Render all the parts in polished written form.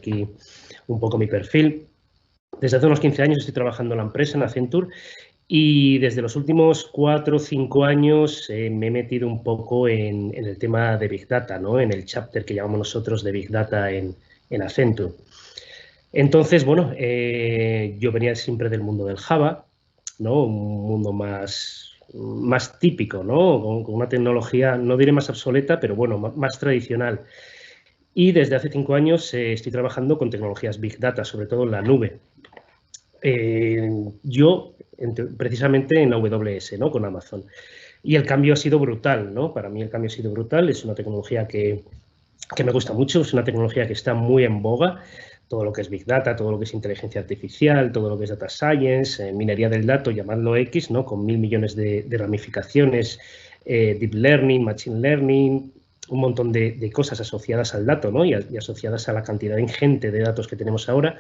aquí un poco mi perfil. Desde hace unos 15 años estoy trabajando en la empresa, en Accenture, y desde los últimos 4 o 5 años me he metido un poco en el tema de Big Data, ¿no? En el chapter que llamamos nosotros de Big Data en Accenture. Entonces, bueno, yo venía siempre del mundo del Java, ¿no? Un mundo más típico, ¿no? Con una tecnología, no diré más obsoleta, pero bueno, más tradicional. Y desde hace 5 años estoy trabajando con tecnologías Big Data, sobre todo en la nube. Yo, precisamente en AWS, ¿no? Con Amazon. Y el cambio ha sido brutal, ¿no? Para mí el cambio ha sido brutal. Es una tecnología que me gusta mucho, es una tecnología que está muy en boga. Todo lo que es Big Data, todo lo que es inteligencia artificial, todo lo que es Data Science, minería del dato, llamadlo X, ¿no? Con 1000 millones de ramificaciones, Deep Learning, Machine Learning, un montón de cosas asociadas al dato, ¿no? Y asociadas a la cantidad ingente de datos que tenemos ahora.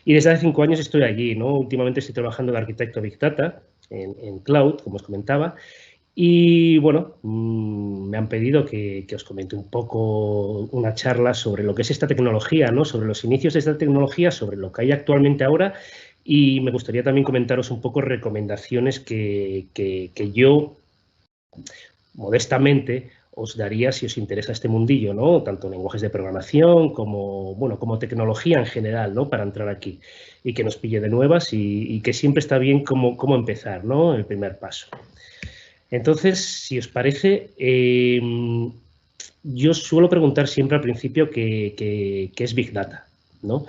Y desde hace 5 años estoy allí, ¿no? Últimamente estoy trabajando de arquitecto Big Data en Cloud, como os comentaba. Y bueno, me han pedido que os comente un poco una charla sobre lo que es esta tecnología, ¿no? Sobre los inicios de esta tecnología, sobre lo que hay actualmente ahora. Y me gustaría también comentaros un poco recomendaciones que yo, modestamente, os daría si os interesa este mundillo, ¿no? Tanto lenguajes de programación como, bueno, como tecnología en general, ¿no? Para entrar aquí y que nos pille de nuevas y que siempre está bien cómo empezar, ¿no? El primer paso. Entonces, si os parece, yo suelo preguntar siempre al principio qué es Big Data, ¿no?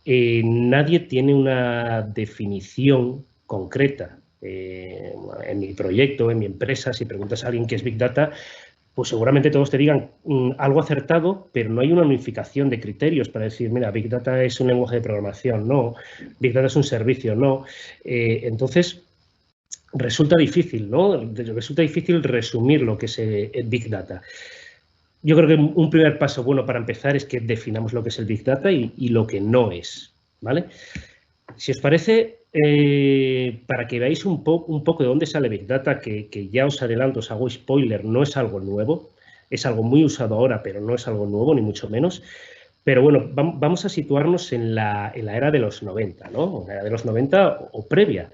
Nadie tiene una definición concreta. En mi proyecto, en mi empresa, si preguntas a alguien qué es Big Data, pues seguramente todos te digan algo acertado, pero no hay una unificación de criterios para decir, mira, Big Data es un lenguaje de programación, no. Big Data es un servicio, no. Entonces, resulta difícil, ¿no? Resulta difícil resumir lo que es Big Data. Yo creo que un primer paso bueno para empezar es que definamos lo que es el Big Data y lo que no es, ¿vale? Si os parece, para que veáis un poco de dónde sale Big Data, que ya os adelanto, os hago spoiler, no es algo nuevo, es algo muy usado ahora, pero no es algo nuevo, ni mucho menos. Pero bueno, vamos a situarnos en la era de los 90, ¿no? La era de los 90 o previa.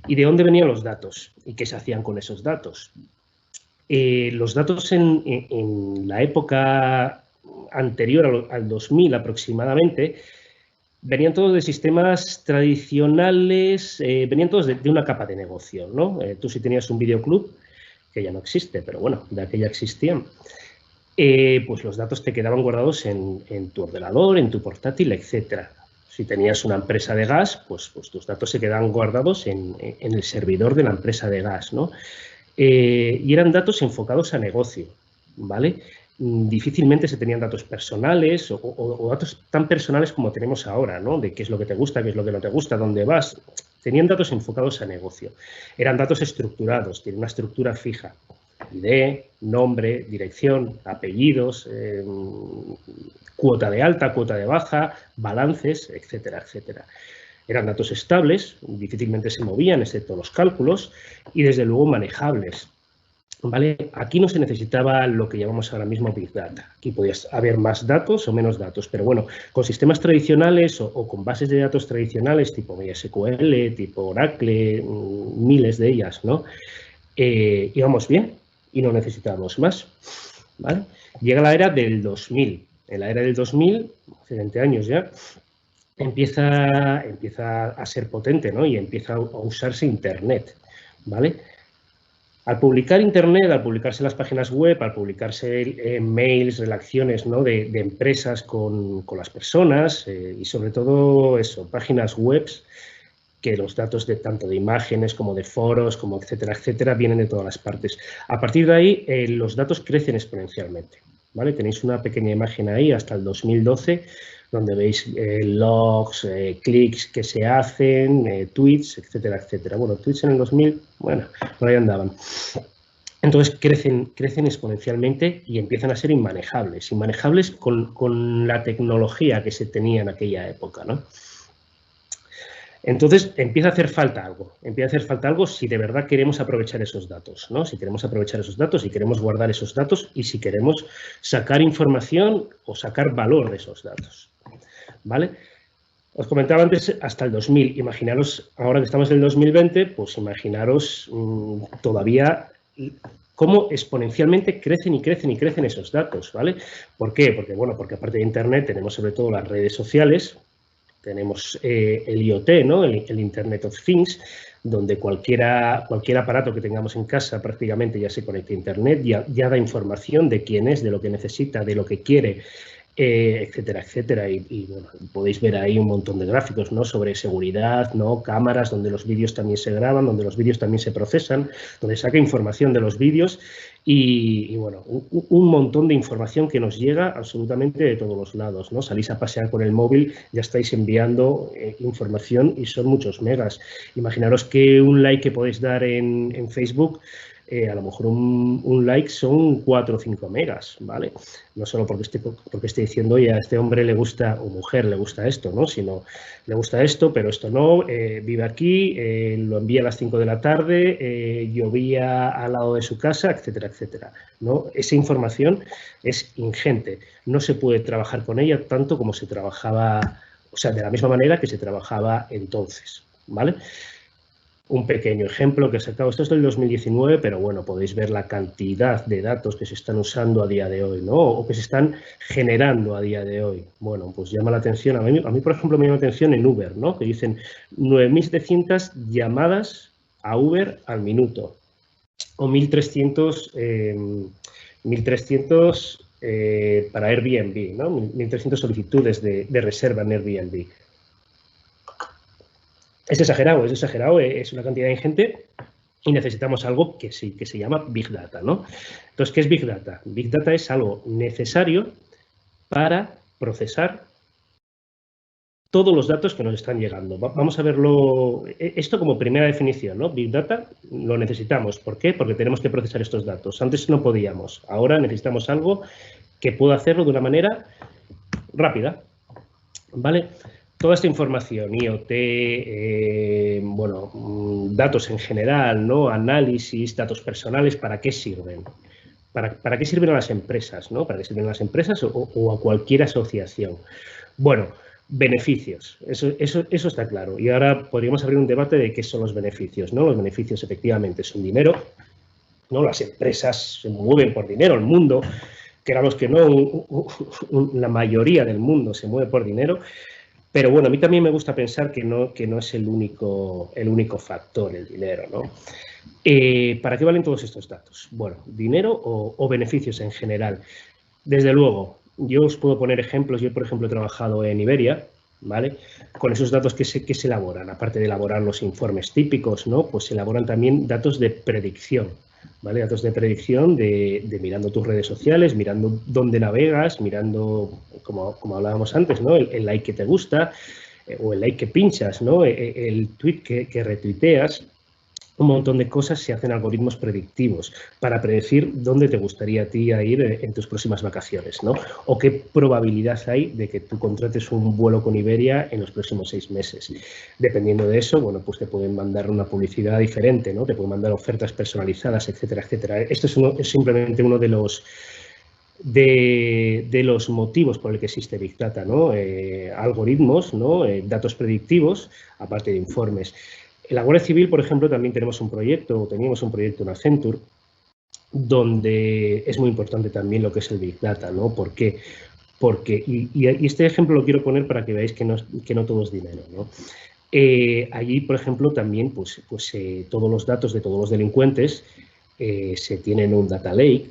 ¿Y de dónde venían los datos? ¿Y qué se hacían con esos datos? Los datos en la época anterior al 2000 aproximadamente venían todos de sistemas tradicionales, venían todos de una capa de negocio, ¿no? Tú si tenías un videoclub, que ya no existe, pero bueno, de aquella existían, pues los datos te quedaban guardados en tu ordenador, en tu portátil, etcétera. Si tenías una empresa de gas, pues tus datos se quedaban guardados en el servidor de la empresa de gas, ¿no? Y eran datos enfocados a negocio, ¿vale? Difícilmente se tenían datos personales o datos tan personales como tenemos ahora, ¿no? De qué es lo que te gusta, qué es lo que no te gusta, dónde vas. Tenían datos enfocados a negocio. Eran datos estructurados, tienen una estructura fija. ID, nombre, dirección, apellidos, cuota de alta, cuota de baja, balances, etcétera, etcétera. Eran datos estables, difícilmente se movían, excepto los cálculos, y desde luego manejables. ¿Vale? Aquí no se necesitaba lo que llamamos ahora mismo Big Data. Aquí podías haber más datos o menos datos, pero bueno, con sistemas tradicionales o con bases de datos tradicionales tipo MySQL, tipo Oracle, miles de ellas, ¿no? Íbamos bien y no necesitábamos más, ¿vale? Llega la era del 2000. En la era del 2000, hace 20 años ya, empieza a ser potente, ¿no? Y empieza a usarse Internet, ¿vale? Al publicar Internet, al publicarse las páginas web, al publicarse mails, relaciones, ¿no? de empresas con las personas y sobre todo eso, páginas web, que los datos tanto de imágenes como de foros, como etcétera, etcétera, vienen de todas las partes. A partir de ahí, los datos crecen exponencialmente, ¿vale? Tenéis una pequeña imagen ahí hasta el 2012, donde veis logs, clics que se hacen, tweets, etcétera, etcétera. Bueno, tweets en el 2000, bueno, por ahí andaban. Entonces crecen exponencialmente y empiezan a ser inmanejables con la tecnología que se tenía en aquella época, ¿no? Entonces empieza a hacer falta algo si de verdad queremos aprovechar esos datos, ¿no? Si queremos aprovechar esos datos, si queremos guardar esos datos y si queremos sacar información o sacar valor de esos datos. ¿vale? Os comentaba antes hasta el 2000. Imaginaros, ahora que estamos en el 2020, pues imaginaros todavía cómo exponencialmente crecen y crecen y crecen esos datos, ¿vale? ¿Por qué? Porque, bueno, porque aparte de Internet tenemos sobre todo las redes sociales, tenemos el IoT, ¿no? El Internet of Things, donde cualquier aparato que tengamos en casa prácticamente ya se conecta a Internet, ya da información de quién es, de lo que necesita, de lo que quiere, etcétera, etcétera. Y bueno, podéis ver ahí un montón de gráficos, ¿no? Sobre seguridad, ¿no? Cámaras, donde los vídeos también se graban, donde los vídeos también se procesan, donde saca información de los vídeos y bueno, un montón de información que nos llega absolutamente de todos los lados, ¿no? Salís a pasear con el móvil, ya estáis enviando información y son muchos megas. Imaginaros que un like que podéis dar en Facebook, a lo mejor un like son 4 o 5 megas, ¿vale? No solo porque esté diciendo, oye, a este hombre le gusta, o mujer le gusta esto, ¿no? Sino, le gusta esto, pero esto no, vive aquí, lo envía a las 5 de la tarde, llovía al lado de su casa, etcétera, etcétera, ¿no? Esa información es ingente. No se puede trabajar con ella tanto como se trabajaba, o sea, de la misma manera que se trabajaba entonces, ¿vale? Un pequeño ejemplo que he sacado, esto es del 2019, pero bueno, podéis ver la cantidad de datos que se están usando a día de hoy, ¿no? O que se están generando a día de hoy. Bueno, pues llama la atención, a mí por ejemplo, me llama la atención en Uber, ¿no? Que dicen 9.700 llamadas a Uber al minuto o 1.300 para Airbnb, ¿no? 1.300 solicitudes de reserva en Airbnb. Es exagerado, es una cantidad ingente y necesitamos algo que sí, que se llama Big Data, ¿no? Entonces, ¿qué es Big Data? Big Data es algo necesario para procesar todos los datos que nos están llegando. Vamos a verlo, esto como primera definición, ¿no? Big Data lo necesitamos. ¿Por qué? Porque tenemos que procesar estos datos. Antes no podíamos, ahora necesitamos algo que pueda hacerlo de una manera rápida, ¿vale? Toda esta información, IoT, bueno, datos en general, ¿no? Análisis, datos personales, ¿para qué sirven? ¿Para qué sirven a las empresas, ¿no? ¿Para qué sirven a las empresas o a cualquier asociación? Bueno, beneficios, eso está claro. Y ahora podríamos abrir un debate de qué son los beneficios, ¿no? Los beneficios efectivamente son dinero, ¿no? Las empresas se mueven por dinero, el mundo, queramos que no, la mayoría del mundo se mueve por dinero. Pero bueno, a mí también me gusta pensar que no es el único factor, el dinero, ¿no? ¿Para qué valen todos estos datos? Bueno, dinero o beneficios en general. Desde luego, yo os puedo poner ejemplos. Yo, por ejemplo, he trabajado en Iberia, ¿vale? Con esos datos que se elaboran, aparte de elaborar los informes típicos, ¿no? Pues se elaboran también datos de predicción, ¿vale? Datos de predicción de mirando tus redes sociales, mirando dónde navegas, mirando, como hablábamos antes, ¿no? El like que te gusta o el like que pinchas, ¿no? El tweet que retuiteas. Un montón de cosas se hacen algoritmos predictivos para predecir dónde te gustaría a ti ir en tus próximas vacaciones, ¿no? O qué probabilidad hay de que tú contrates un vuelo con Iberia en los próximos 6 meses. Dependiendo de eso, bueno, pues te pueden mandar una publicidad diferente, ¿no? Te pueden mandar ofertas personalizadas, etcétera, etcétera. Esto es simplemente uno de los motivos por el que existe Big Data, ¿no? Algoritmos, ¿no? Datos predictivos, aparte de informes. En la Guardia Civil, por ejemplo, también teníamos un proyecto en Accenture, donde es muy importante también lo que es el Big Data, ¿no? ¿Por qué? Porque, y este ejemplo lo quiero poner para que veáis que no todo es dinero, ¿no? Allí, por ejemplo, también pues todos los datos de todos los delincuentes se tienen en un data lake,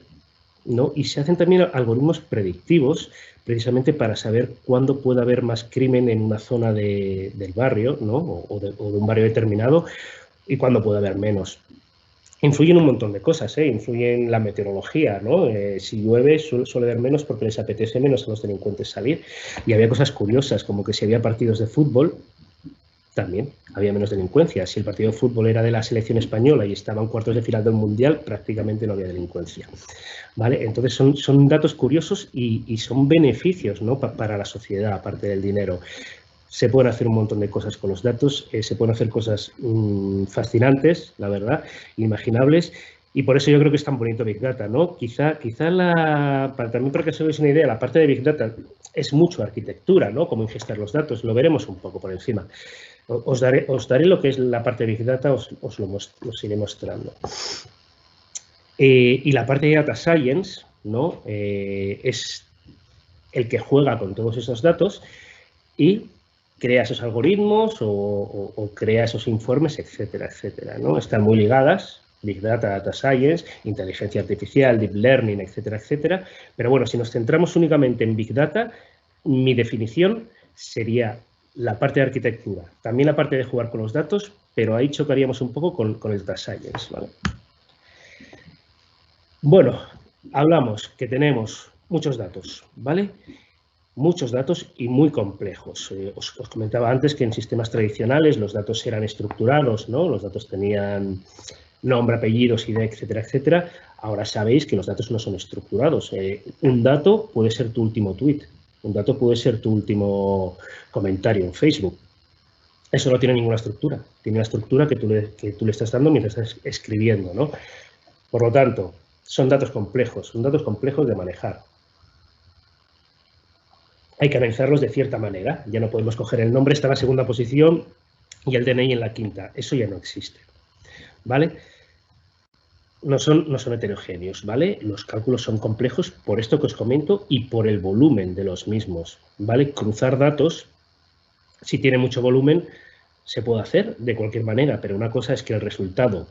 ¿no? Y se hacen también algoritmos predictivos precisamente para saber cuándo puede haber más crimen en una zona del barrio, ¿no? o de un barrio determinado y cuándo puede haber menos. Influyen un montón de cosas, influyen la meteorología, ¿no? Si llueve suele haber menos porque les apetece menos a los delincuentes salir. Y había cosas curiosas, como que si había partidos de fútbol, también había menos delincuencia. Si el partido de fútbol era de la selección española y estaba en cuartos de final del Mundial, prácticamente no había delincuencia, ¿vale? Entonces son datos curiosos y son beneficios, ¿no? Para la sociedad, aparte del dinero. Se pueden hacer un montón de cosas con los datos, se pueden hacer cosas fascinantes, la verdad, inimaginables. Y por eso yo creo que es tan bonito Big Data, ¿no? Quizá también para que os hagáis una idea, la parte de Big Data es mucho arquitectura, ¿no? Cómo ingestar los datos, lo veremos un poco por encima. Os daré lo que es la parte de Big Data, os lo iré mostrando. Y la parte de Data Science, ¿no? Es el que juega con todos esos datos y crea esos algoritmos o crea esos informes, etcétera, etcétera, ¿no? Están muy ligadas, Big Data, Data Science, inteligencia artificial, Deep Learning, etcétera, etcétera. Pero bueno, si nos centramos únicamente en Big Data, mi definición sería la parte de arquitectura, también la parte de jugar con los datos, pero ahí chocaríamos un poco con el Data Science, ¿vale? Bueno, hablamos que tenemos muchos datos, ¿vale? Muchos datos y muy complejos. Os comentaba antes que en sistemas tradicionales los datos eran estructurados, ¿no? Los datos tenían nombre, apellidos, ID, etcétera, etcétera. Ahora sabéis que los datos no son estructurados. Un dato puede ser tu último tweet. Un dato puede ser tu último comentario en Facebook. Eso no tiene ninguna estructura. Tiene una estructura que tú le estás dando mientras estás escribiendo, ¿no? Por lo tanto, son datos complejos de manejar. Hay que analizarlos de cierta manera. Ya no podemos coger el nombre, está en la segunda posición y el DNI en la quinta. Eso ya no existe, ¿vale? No son heterogéneos, ¿vale? Los cálculos son complejos por esto que os comento y por el volumen de los mismos, ¿vale? Cruzar datos, si tiene mucho volumen, se puede hacer de cualquier manera, pero una cosa es que el resultado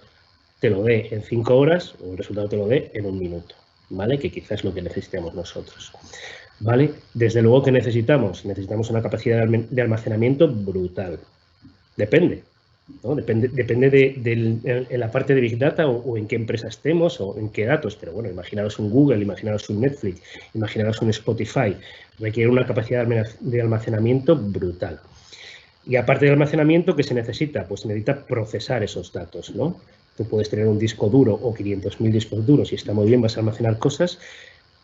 te lo dé en 5 horas o el resultado te lo dé en 1 minuto, ¿vale? Que quizás es lo que necesitamos nosotros, ¿vale? Desde luego que necesitamos una capacidad de almacenamiento brutal. Depende, ¿no? Depende en la parte de Big Data o en qué empresa estemos o en qué datos, pero bueno, imaginaros un Google, imaginaros un Netflix, imaginaros un Spotify, requiere una capacidad de almacenamiento brutal. Y aparte del almacenamiento, ¿qué se necesita? Pues se necesita procesar esos datos, ¿no? Tú puedes tener un disco duro o 500.000 discos duros y está muy bien, vas a almacenar cosas,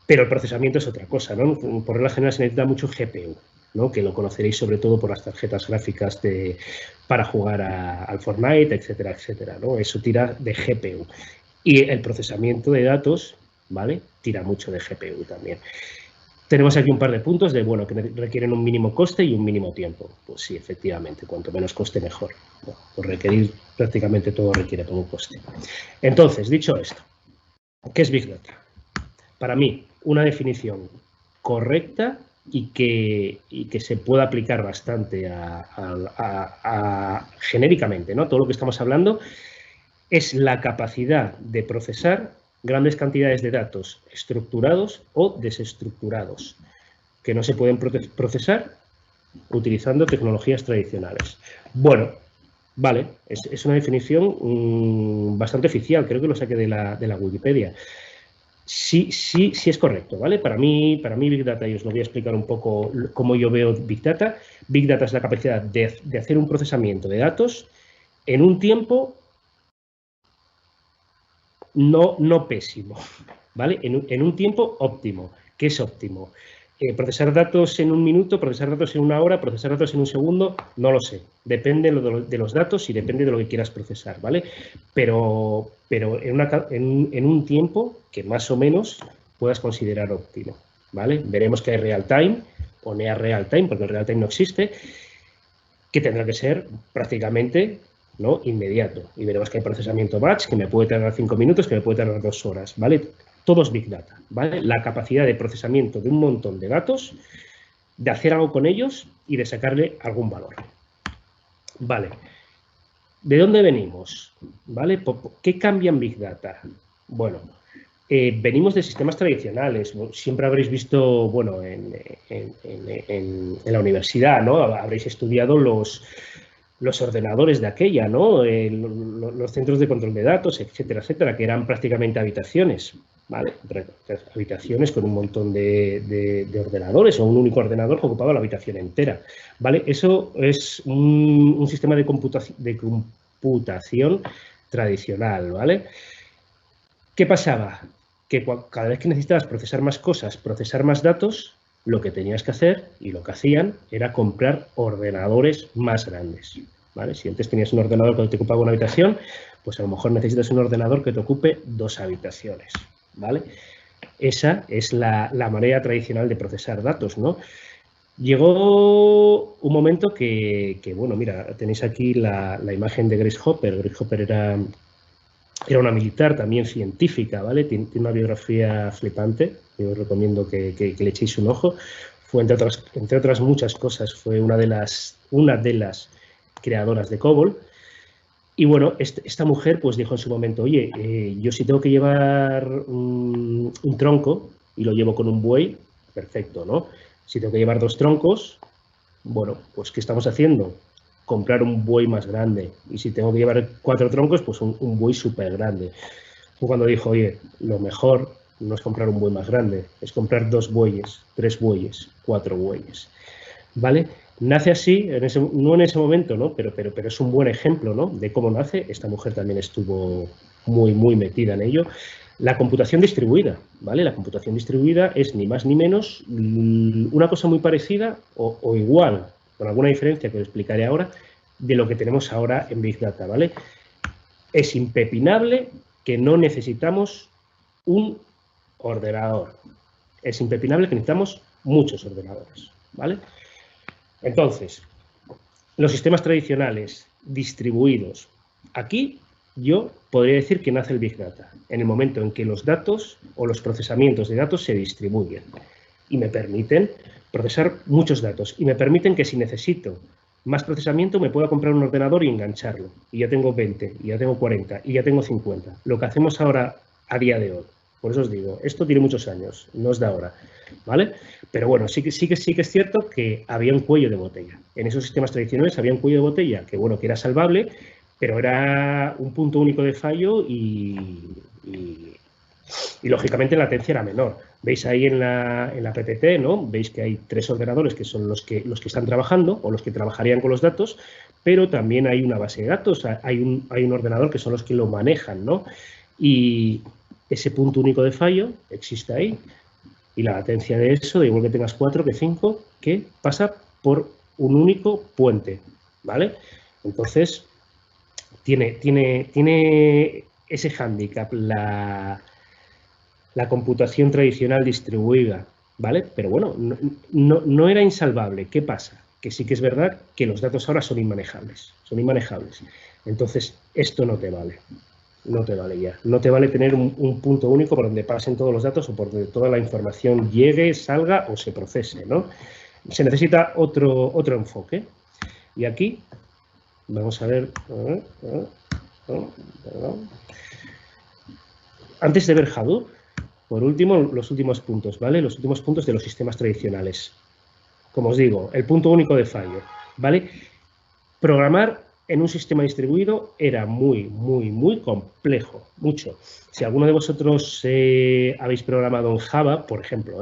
pero el procesamiento es otra cosa, ¿no? Por regla general se necesita mucho GPU, ¿no? Que lo conoceréis sobre todo por las tarjetas gráficas para jugar al Fortnite, etcétera, etcétera, ¿no? Eso tira de GPU. Y el procesamiento de datos, ¿vale? Tira mucho de GPU también. Tenemos aquí un par de puntos de, bueno, que requieren un mínimo coste y un mínimo tiempo. Pues sí, efectivamente, cuanto menos coste, mejor. Bueno, por requerir, prácticamente todo requiere poco coste. Entonces, dicho esto, ¿qué es Big Data? Para mí, una definición correcta y que se pueda aplicar bastante genéricamente, ¿no? Todo lo que estamos hablando es la capacidad de procesar grandes cantidades de datos estructurados o desestructurados que no se pueden procesar utilizando tecnologías tradicionales. Bueno, vale, es una definición bastante oficial, creo que lo saqué de la Wikipedia. Sí es correcto, ¿vale? Para mí Big Data, y os lo voy a explicar un poco cómo yo veo Big Data. Big Data es la capacidad de hacer un procesamiento de datos en un tiempo no pésimo, ¿vale? En un tiempo óptimo. ¿Qué es óptimo? Procesar datos en 1 minuto, procesar datos en 1 hora, procesar datos en 1 segundo, no lo sé. Depende de los datos y depende de lo que quieras procesar, ¿vale? Pero en un tiempo que más o menos puedas considerar óptimo, ¿vale? Veremos que hay real time o near real time, porque el real time no existe, que tendrá que ser prácticamente, ¿no?, inmediato. Y veremos que hay procesamiento batch, que me puede tardar 5 minutos, que me puede tardar 2 horas, ¿vale? Todo es Big Data, ¿vale? La capacidad de procesamiento de un montón de datos, de hacer algo con ellos y de sacarle algún valor. Vale. ¿De dónde venimos? ¿Vale? ¿Qué cambia en Big Data? Bueno, venimos de sistemas tradicionales. Siempre habréis visto, bueno, en la universidad, ¿no? Habréis estudiado los ordenadores de aquella, ¿no? Los centros de control de datos, etcétera, etcétera, que eran prácticamente habitaciones, ¿vale? Habitaciones con un montón de ordenadores o un único ordenador que ocupaba la habitación entera, ¿vale? Eso es un sistema de computación tradicional, ¿vale? ¿Qué pasaba? Que cada vez que necesitabas procesar más cosas, procesar más datos, lo que tenías que hacer, y lo que hacían, era comprar ordenadores más grandes, ¿vale? Si antes tenías un ordenador que te ocupaba una habitación, pues a lo mejor necesitas un ordenador que te ocupe 2 habitaciones, ¿vale? Esa es la manera tradicional de procesar datos, ¿no? Llegó un momento que bueno, mira, tenéis aquí la imagen de Grace Hopper. Grace Hopper era una militar, también científica, ¿vale? Tiene una biografía flipante, yo os recomiendo que le echéis un ojo. Fue, entre otras muchas cosas, fue una de las creadoras de COBOL. Y bueno, esta mujer pues dijo en su momento, oye, yo si tengo que llevar un tronco y lo llevo con un buey, perfecto, ¿no? Si tengo que llevar 2 troncos, bueno, pues ¿qué estamos haciendo? Comprar un buey más grande. Y si tengo que llevar 4 troncos, pues un buey súper grande. Fue cuando dijo, oye, lo mejor no es comprar un buey más grande, es comprar 2 bueyes, 3 bueyes, 4 bueyes, ¿vale? Nace así, no en ese momento, ¿no? Pero es un buen ejemplo, ¿no? De cómo nace. Esta mujer también estuvo muy metida en ello. La computación distribuida, ¿vale? La computación distribuida es ni más ni menos una cosa muy parecida o igual, con alguna diferencia que os explicaré ahora, de lo que tenemos ahora en Big Data, ¿vale? Es impepinable que no necesitamos un ordenador. Es impepinable que necesitamos muchos ordenadores, ¿vale? Entonces, los sistemas tradicionales distribuidos. Aquí yo podría decir que nace el Big Data, en el momento en que los datos o los procesamientos de datos se distribuyen y me permiten procesar muchos datos y me permiten que si necesito más procesamiento me pueda comprar un ordenador y engancharlo. Y ya tengo 20, y ya tengo 40, y ya tengo 50. Lo que hacemos ahora a día de hoy. Por eso os digo, esto tiene muchos años, no es de ahora, ¿vale? Pero bueno, sí que es cierto que había un cuello de botella. En esos sistemas tradicionales había un cuello de botella que, bueno, que era salvable, pero era un punto único de fallo y lógicamente la latencia era menor. Veis ahí en la PPT, ¿no? Veis que hay 3 ordenadores que son los que están trabajando o los que trabajarían con los datos, pero también hay una base de datos, hay un ordenador que son los que lo manejan, ¿no? Y ese punto único de fallo existe ahí y la latencia de eso, da igual que tengas 4 que 5, que pasa por un único puente, ¿vale? Entonces, tiene ese hándicap la computación tradicional distribuida, ¿vale? Pero bueno, no era insalvable. ¿Qué pasa? Que sí que es verdad que los datos ahora son inmanejables. Entonces, esto no te vale. No te vale ya. No te vale tener un punto único por donde pasen todos los datos o por donde toda la información llegue, salga o se procese, ¿no? Se necesita otro enfoque. Y aquí, vamos a ver... Antes de ver Hadoop, por último, los últimos puntos, ¿vale? Los últimos puntos de los sistemas tradicionales. Como os digo, el punto único de fallo, ¿vale? Programar en un sistema distribuido era muy complejo, mucho. Si alguno de vosotros habéis programado en Java, por ejemplo,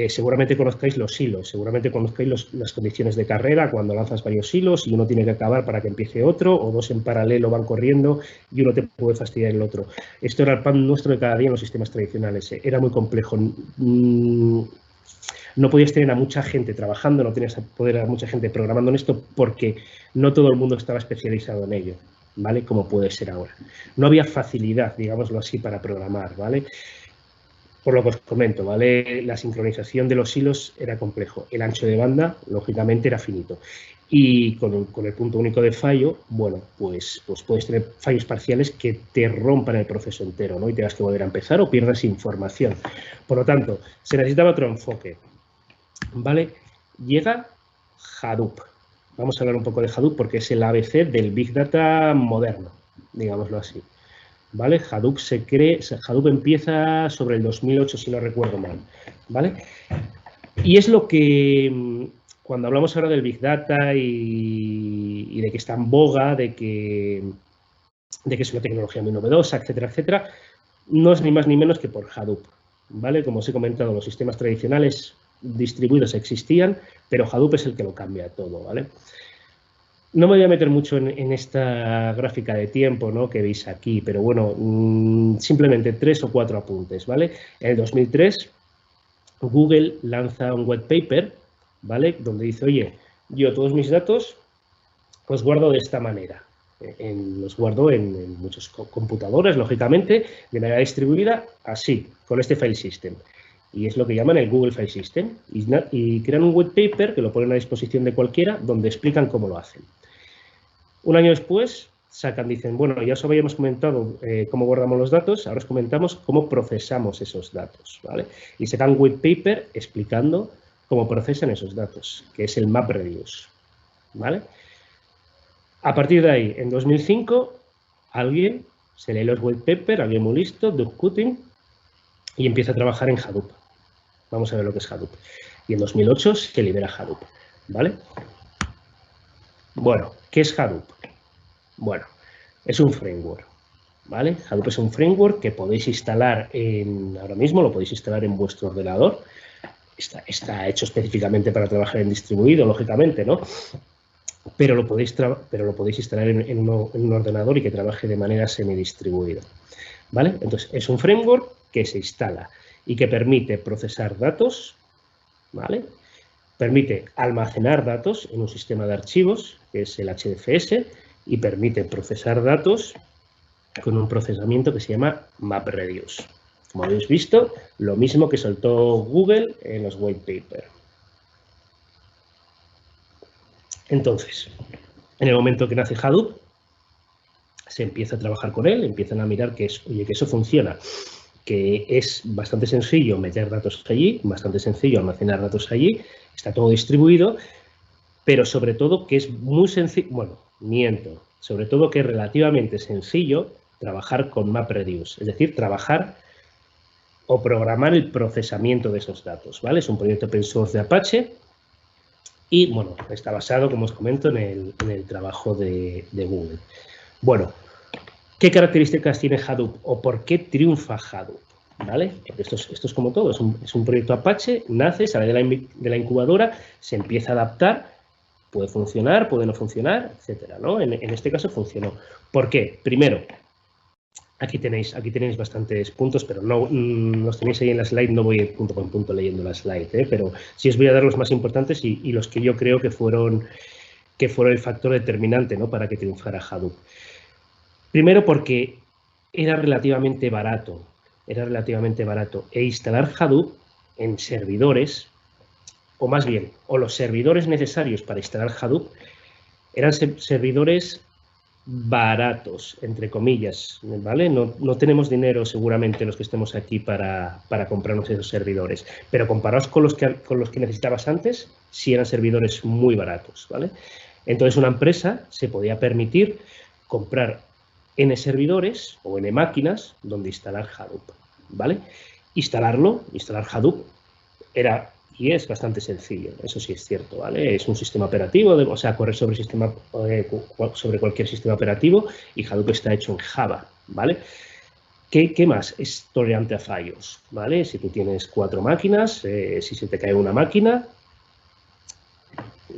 seguramente conozcáis los hilos, seguramente conozcáis las condiciones de carrera cuando lanzas varios hilos y uno tiene que acabar para que empiece otro, o 2 en paralelo van corriendo y uno te puede fastidiar el otro. Esto era el pan nuestro de cada día en los sistemas tradicionales. Era muy complejo. No podías tener a mucha gente trabajando, no tenías poder a mucha gente programando en esto porque no todo el mundo estaba especializado en ello, ¿vale? Como puede ser ahora. No había facilidad, digámoslo así, para programar, ¿vale? Por lo que os comento, ¿vale? La sincronización de los hilos era complejo. El ancho de banda, lógicamente, era finito. Y con el punto único de fallo, bueno, pues puedes tener fallos parciales que te rompan el proceso entero, ¿no? Y tengas que volver a empezar o pierdas información. Por lo tanto, se necesitaba otro enfoque. ¿Vale? Llega Hadoop. Vamos a hablar un poco de Hadoop porque es el ABC del Big Data moderno, digámoslo así. ¿Vale? Hadoop empieza sobre el 2008, si no recuerdo mal. ¿Vale? Y es lo que, cuando hablamos ahora del Big Data y de que está en boga, de que es una tecnología muy novedosa, etcétera, etcétera, no es ni más ni menos que por Hadoop. ¿Vale? Como os he comentado, los sistemas tradicionales distribuidos existían, pero Hadoop es el que lo cambia todo, ¿vale? No me voy a meter mucho en esta gráfica de tiempo, ¿no?, que veis aquí, pero bueno, simplemente 3 o 4 apuntes, ¿vale? En el 2003, Google lanza un white paper, ¿vale?, donde dice, oye, yo todos mis datos los guardo de esta manera, los guardo en muchos computadores, lógicamente, de manera distribuida, así, con este file system. Y es lo que llaman el Google File System. Y crean un white paper que lo ponen a disposición de cualquiera, donde explican cómo lo hacen. Un año después, dicen, bueno, ya os habíamos comentado cómo guardamos los datos, ahora os comentamos cómo procesamos esos datos, ¿vale? Y sacan un white paper explicando cómo procesan esos datos, que es el MapReduce, ¿vale? A partir de ahí, en 2005, alguien se lee los white paper, alguien muy listo, Doug Cutting, y empieza a trabajar en Hadoop. Vamos a ver lo que es Hadoop. Y en 2008 se libera Hadoop, ¿vale? Bueno, ¿qué es Hadoop? Bueno, es un framework, ¿vale? Hadoop es un framework que podéis instalar ahora mismo, lo podéis instalar en vuestro ordenador. Está hecho específicamente para trabajar en distribuido, lógicamente, ¿no? Pero lo podéis instalar en un ordenador y que trabaje de manera semidistribuida, ¿vale? Entonces, es un framework que se instala y que permite procesar datos, ¿vale? Permite almacenar datos en un sistema de archivos, que es el HDFS, y permite procesar datos con un procesamiento que se llama MapReduce. Como habéis visto, lo mismo que soltó Google en los white paper. Entonces, en el momento que nace Hadoop, se empieza a trabajar con él, empiezan a mirar que eso funciona, que es bastante sencillo meter datos allí, bastante sencillo almacenar datos allí, está todo distribuido, pero sobre todo que es muy sencillo, bueno, miento, sobre todo que es relativamente sencillo trabajar con MapReduce, es decir, trabajar o programar el procesamiento de esos datos, ¿vale? Es un proyecto open source de Apache y, bueno, está basado, como os comento, en el trabajo de Google. Bueno, ¿qué características tiene Hadoop o por qué triunfa Hadoop? ¿Vale? Porque esto es como todo, es un proyecto Apache, nace, sale de la incubadora, se empieza a adaptar, puede funcionar, puede no funcionar, etcétera, ¿no? En este caso funcionó. ¿Por qué? Primero, aquí tenéis bastantes puntos, pero no los tenéis ahí en la slide, no voy a ir punto por punto leyendo la slide, pero sí os voy a dar los más importantes y los que yo creo que fueron el factor determinante, ¿no?, para que triunfara Hadoop. Primero porque era relativamente barato e instalar Hadoop en servidores, o más bien, los servidores necesarios para instalar Hadoop eran servidores baratos, entre comillas, ¿vale? No tenemos dinero seguramente los que estemos aquí para comprarnos esos servidores, pero comparados con los que necesitabas antes, sí eran servidores muy baratos, ¿vale? Entonces una empresa se podía permitir comprar N servidores o N máquinas donde instalar Hadoop, ¿vale? Instalar Hadoop era y es bastante sencillo, eso sí es cierto, ¿vale? Es un sistema operativo, o sea, corre sobre cualquier sistema operativo y Hadoop está hecho en Java, ¿vale? ¿Qué más? Es tolerante a fallos, ¿vale? Si tú tienes 4 máquinas, si se te cae una máquina,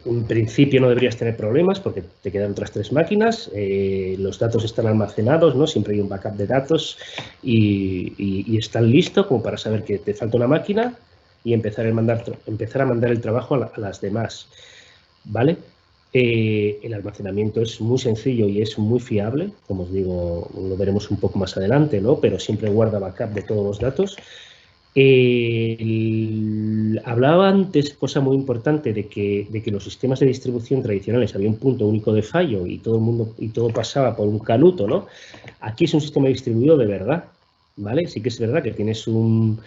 en principio no deberías tener problemas porque te quedan otras 3 máquinas, los datos están almacenados, ¿no? Siempre hay un backup de datos y están listos como para saber que te falta una máquina y empezar a mandar el trabajo a las demás, ¿vale? El almacenamiento es muy sencillo y es muy fiable, como os digo, lo veremos un poco más adelante, ¿no? Pero siempre guarda backup de todos los datos. Hablaba antes, cosa muy importante, de que los sistemas de distribución tradicionales había un punto único de fallo y todo pasaba por un canuto, ¿no? Aquí es un sistema distribuido de verdad, ¿vale? Sí que es verdad que tienes un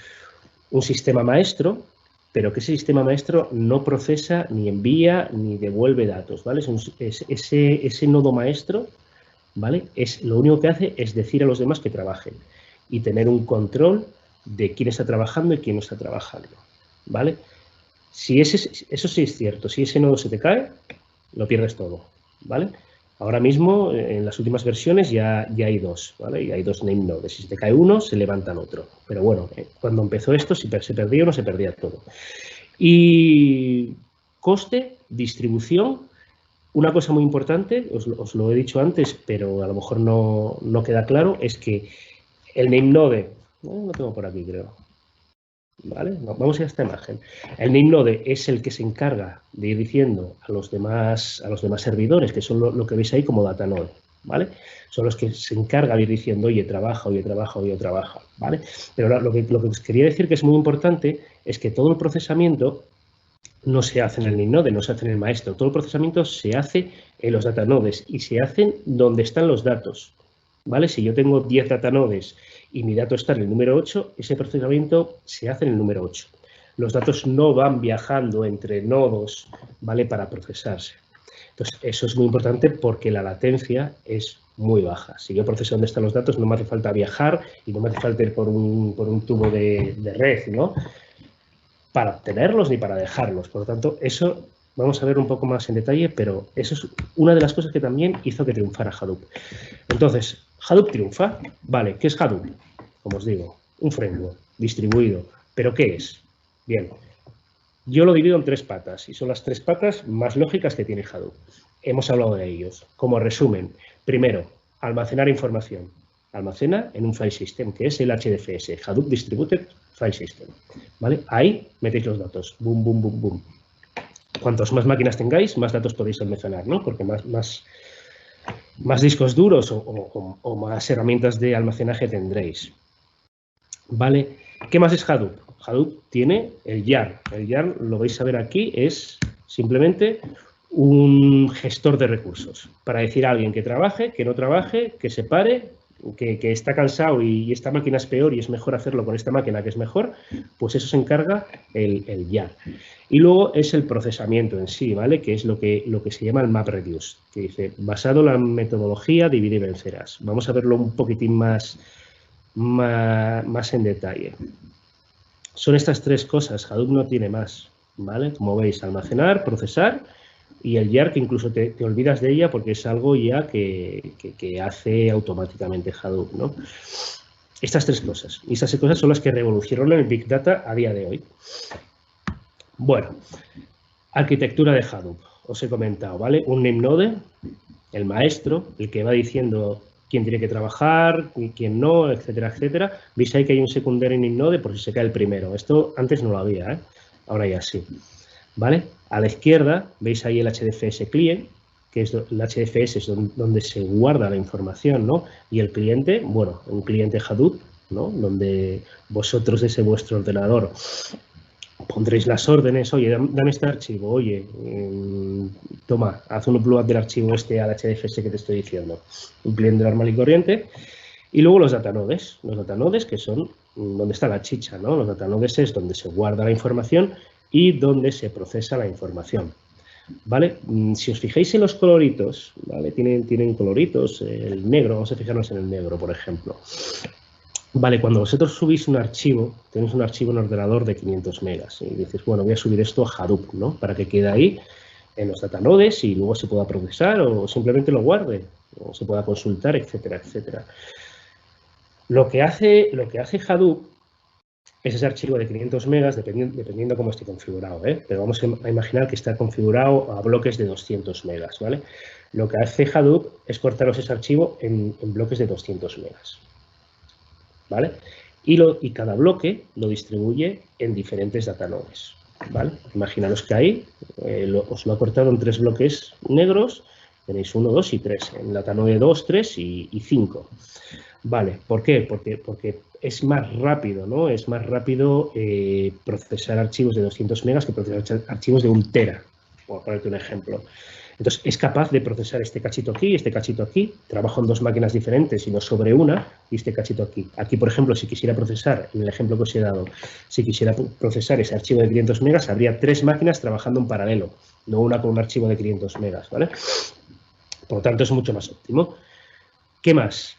sistema maestro, pero que ese sistema maestro no procesa, ni envía, ni devuelve datos, ¿vale? Ese nodo maestro, ¿vale? Lo único que hace es decir a los demás que trabajen y tener un control de quién está trabajando y quién no está trabajando, ¿vale? Eso sí es cierto, si ese nodo se te cae, lo pierdes todo, ¿vale? Ahora mismo, en las últimas versiones, ya hay 2, ¿vale? Y hay 2 name nodes. Si se te cae uno, se levanta el otro. Pero bueno, cuando empezó esto, si se perdía uno, se perdía todo. Y coste, distribución. Una cosa muy importante, os lo he dicho antes, pero a lo mejor no queda claro, es que el name node, lo tengo por aquí, creo. ¿Vale? Vamos a ir a esta imagen. El name node es el que se encarga de ir diciendo a los demás servidores, que son lo que veis ahí como data node, ¿vale? Son los que se encargan de ir diciendo, oye, trabaja, ¿vale? Pero ahora, lo que os quería decir que es muy importante es que todo el procesamiento no se hace en el NIMnode, no se hace en el maestro. Todo el procesamiento se hace en los datanodes y se hacen donde están los datos, ¿vale? Si yo tengo 10 datanodes y mi dato está en el número 8, ese procesamiento se hace en el número 8. Los datos no van viajando entre nodos, ¿vale? Para procesarse. Entonces, eso es muy importante porque la latencia es muy baja. Si yo proceso donde están los datos, no me hace falta viajar y no me hace falta ir por un tubo de red, ¿no? Para obtenerlos ni para dejarlos. Por lo tanto, eso vamos a ver un poco más en detalle, pero eso es una de las cosas que también hizo que triunfara Hadoop. Entonces, Hadoop triunfa. Vale, ¿qué es Hadoop? Como os digo, un framework distribuido. ¿Pero qué es? Bien, yo lo divido en 3 patas y son las 3 patas más lógicas que tiene Hadoop. Hemos hablado de ellos. Como resumen, primero, almacenar información. Almacena en un file system, que es el HDFS, Hadoop Distributed File System. ¿Vale? Ahí metéis los datos. Boom, boom, boom, boom. Cuantos más máquinas tengáis, más datos podéis almacenar, ¿no? Porque más discos duros o más herramientas de almacenaje tendréis. ¿Vale? ¿Qué más es Hadoop? Hadoop tiene el YAR. El YAR, lo vais a ver aquí, es simplemente un gestor de recursos. Para decir a alguien que trabaje, que no trabaje, que se pare, que está cansado y esta máquina es peor y es mejor hacerlo con esta máquina que es mejor, pues eso se encarga el YAR. Y luego es el procesamiento en sí, ¿vale? Que es lo que se llama el MapReduce, que dice, basado en la metodología, divide y vencerás. Vamos a verlo un poquitín más en detalle. Son estas 3 cosas, Hadoop no tiene más, ¿vale? Como veis, almacenar, procesar y el YAR, que incluso te olvidas de ella porque es algo ya que hace automáticamente Hadoop, ¿no? Estas 3 cosas. Y estas 3 cosas son las que revolucionaron el Big Data a día de hoy. Bueno, arquitectura de Hadoop. Os he comentado, ¿vale? Un NIMnode, el maestro, el que va diciendo quién tiene que trabajar, quién no, etcétera, etcétera. Veis ahí que hay un secundario NIMnode por si se cae el primero. Esto antes no lo había, ¿eh? Ahora ya sí. ¿Vale? A la izquierda veis ahí el HDFS client, que es el HDFS es donde se guarda la información, ¿no? Y el cliente, bueno, un cliente Hadoop, ¿no? Donde vosotros desde vuestro ordenador pondréis las órdenes, oye, dame este archivo, oye, toma, haz un upload del archivo este al HDFS que te estoy diciendo. Un cliente normal y corriente. Y luego los datanodes que son donde está la chicha, ¿no? Los datanodes es donde se guarda la información y donde se procesa la información, ¿vale? Si os fijáis en los coloritos, ¿vale? Tienen coloritos, el negro, vamos a fijarnos en el negro, por ejemplo. Vale, cuando vosotros subís un archivo, tenéis un archivo en ordenador de 500 megas y dices, bueno, voy a subir esto a Hadoop, ¿no? Para que quede ahí en los datanodes y luego se pueda procesar o simplemente lo guarde o se pueda consultar, etcétera, etcétera. Lo que hace Hadoop es ese archivo de 500 megas, dependiendo cómo esté configurado, ¿eh? Pero vamos a imaginar que está configurado a bloques de 200 megas, ¿vale? Lo que hace Hadoop es cortaros ese archivo en bloques de 200 megas, ¿vale? Y cada bloque lo distribuye en diferentes datanodes, ¿vale? Imaginaros que ahí os lo ha cortado en 3 bloques negros, tenéis 1, 2 y 3, en datanode 2, 3 y 5. Vale, ¿por qué? Porque es más rápido, ¿no? Es más rápido procesar archivos de 200 megas que procesar archivos de 1 tera, por ponerte un ejemplo. Entonces, es capaz de procesar este cachito aquí y este cachito aquí. Trabajo en 2 máquinas diferentes y no sobre una, y este cachito aquí. Aquí, por ejemplo, si quisiera procesar, en el ejemplo que os he dado, si quisiera procesar ese archivo de 500 megas, habría 3 máquinas trabajando en paralelo, no una con un archivo de 500 megas, ¿vale? Por lo tanto, es mucho más óptimo. ¿Qué más?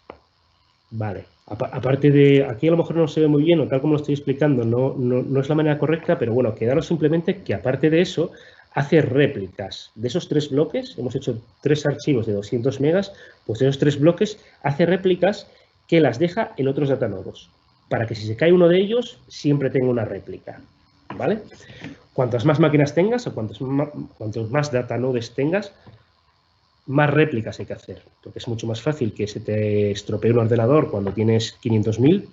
Vale, aparte de, aquí a lo mejor no se ve muy bien o tal como lo estoy explicando, no es la manera correcta, pero bueno, quedaros simplemente que aparte de eso, hace réplicas de esos 3 bloques, hemos hecho 3 archivos de 200 megas, pues de esos 3 bloques hace réplicas que las deja en otros datanodos, para que si se cae uno de ellos, siempre tenga una réplica, ¿vale? Cuantas más máquinas tengas o cuantos más datanodes tengas, más réplicas hay que hacer, porque es mucho más fácil que se te estropee un ordenador cuando tienes 500.000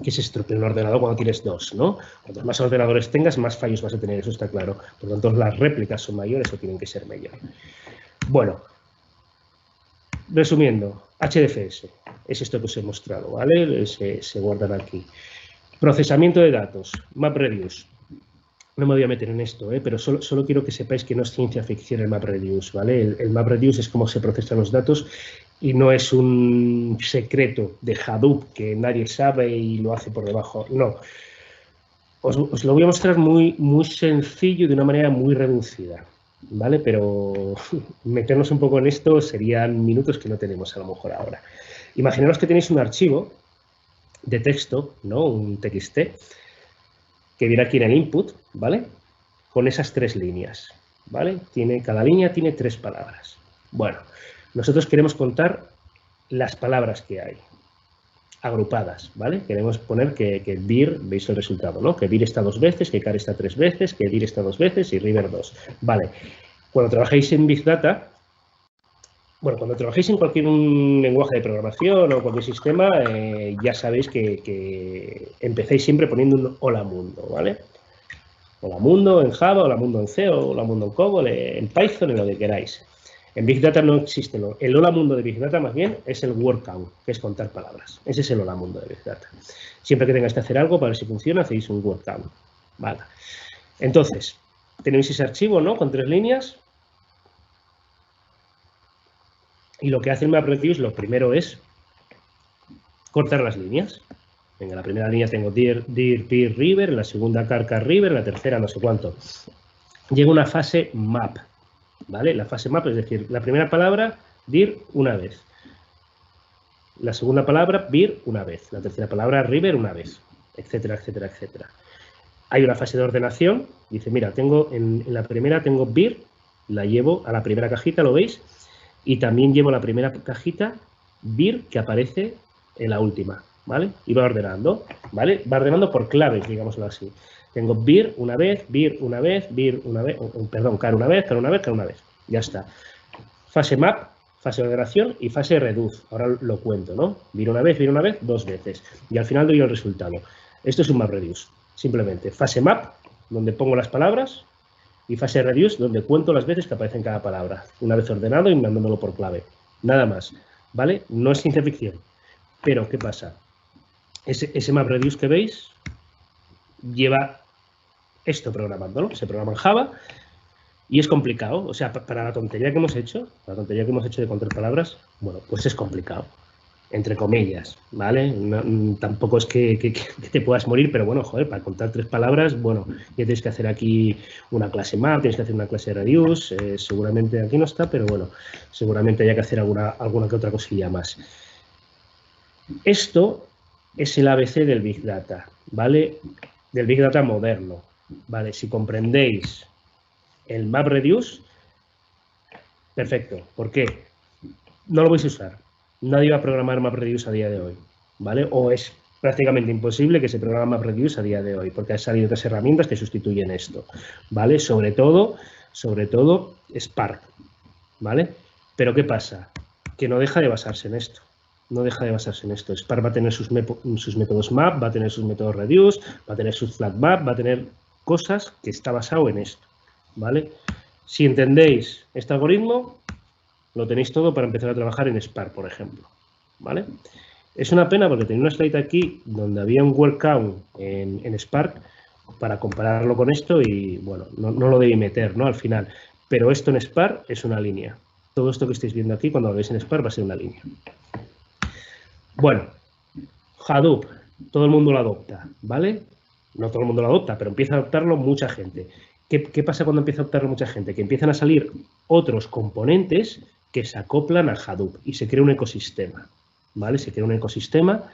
que se estropee un ordenador cuando tienes 2, ¿no? Cuantos más ordenadores tengas, más fallos vas a tener, eso está claro. Por lo tanto, las réplicas son mayores o tienen que ser mayores. Bueno, Resumiendo, HDFS, es esto que os he mostrado, ¿vale? Se guardan aquí. Procesamiento de datos, MapReduce. No me voy a meter en esto, pero solo quiero que sepáis que no es ciencia ficción el MapReduce, ¿vale? El MapReduce es cómo se procesan los datos y no es un secreto de Hadoop que nadie sabe y lo hace por debajo, no. Os lo voy a mostrar muy sencillo y de una manera muy reducida, ¿vale? Pero meternos un poco en esto serían minutos que no tenemos a lo mejor ahora. Imaginaos que tenéis un archivo de texto, ¿no? Un TXT, que viene aquí en el input, ¿vale? Con esas 3 líneas, ¿vale? Cada línea tiene 3 palabras. Bueno, nosotros queremos contar las palabras que hay, agrupadas, ¿vale? Queremos poner que dir, veis el resultado, ¿no? Que dir está 2 veces, que car está 3 veces, que dir está 2 veces y river 2. Vale, cuando trabajéis en Big Data, bueno, cuando trabajéis en cualquier lenguaje de programación o cualquier sistema, ya sabéis que empecéis siempre poniendo un hola mundo, ¿vale? Hola mundo en Java, hola mundo en C, hola mundo en COBOL, en Python, en lo que queráis. En Big Data no existe. El hola mundo de Big Data más bien es el word count, que es contar palabras. Ese es el hola mundo de Big Data. Siempre que tengáis que hacer algo para ver si funciona, hacéis un word count. Vale. Entonces, tenéis ese archivo, ¿no? Con 3 líneas. Y lo que hace el MapReduce, lo primero es cortar las líneas. Venga, la primera línea tengo dir, peer, river, la segunda car, river, la tercera no sé cuánto. Llega una fase map, ¿vale? La fase map es decir, la primera palabra, dir, una vez. La segunda palabra, vir, una vez. La tercera palabra, river, una vez, etcétera, etcétera, etcétera. Hay una fase de ordenación. Dice, mira, tengo en la primera tengo vir, la llevo a la primera cajita, ¿lo veis? Y también llevo la primera cajita vir que aparece en la última, ¿vale? Y va ordenando, ¿vale? Va ordenando por claves, digámoslo así. Tengo vir una vez, vir una vez, vir una vez, perdón, car una vez, car una vez, car una vez. Ya está. Fase map, fase de ordenación y fase reduce. Ahora lo cuento, ¿no? Vir una vez, 2 veces. Y al final doy el resultado. Esto es un MapReduce. Simplemente fase map, donde pongo las palabras, y fase reduce, donde cuento las veces que aparecen cada palabra, una vez ordenado y mandándolo por clave. Nada más, ¿vale? No es ciencia ficción. Pero, ¿qué pasa? Ese MapReduce que veis lleva esto programándolo. Se programa en Java y es complicado. O sea, para la tontería que hemos hecho, de contar palabras, bueno, pues es complicado. Entre comillas, ¿vale? No, tampoco es que te puedas morir, pero bueno, joder, para contar 3 palabras, bueno, ya tienes que hacer aquí una clase map, tienes que hacer una clase reduce, seguramente aquí no está, pero bueno, seguramente haya que hacer alguna que otra cosilla más. Esto es el ABC del Big Data, ¿vale? Del Big Data moderno, ¿vale? Si comprendéis el MapReduce, perfecto. ¿Por qué? No lo vais a usar. Nadie va a programar MapReduce a día de hoy, ¿vale? O es prácticamente imposible que se programe MapReduce a día de hoy, porque han salido otras herramientas que sustituyen esto, ¿vale? Sobre todo Spark, ¿vale? Pero ¿qué pasa? Que no deja de basarse en esto. No deja de basarse en esto. Spark va a tener sus métodos map, va a tener sus métodos reduce, va a tener sus flat map, va a tener cosas que está basado en esto, ¿vale? Si entendéis este algoritmo, lo tenéis todo para empezar a trabajar en Spark, por ejemplo, ¿vale? Es una pena porque tenía una slide aquí donde había un word count en Spark para compararlo con esto y, bueno, no lo debí meter, ¿no? Al final. Pero esto en Spark es una línea. Todo esto que estáis viendo aquí, cuando lo veis en Spark, va a ser una línea. Bueno, Hadoop, todo el mundo lo adopta, ¿vale? No todo el mundo lo adopta, pero empieza a adoptarlo mucha gente. ¿Qué pasa cuando empieza a adoptarlo mucha gente? Que empiezan a salir otros componentes que se acoplan a Hadoop y se crea un ecosistema, ¿vale? Se crea un ecosistema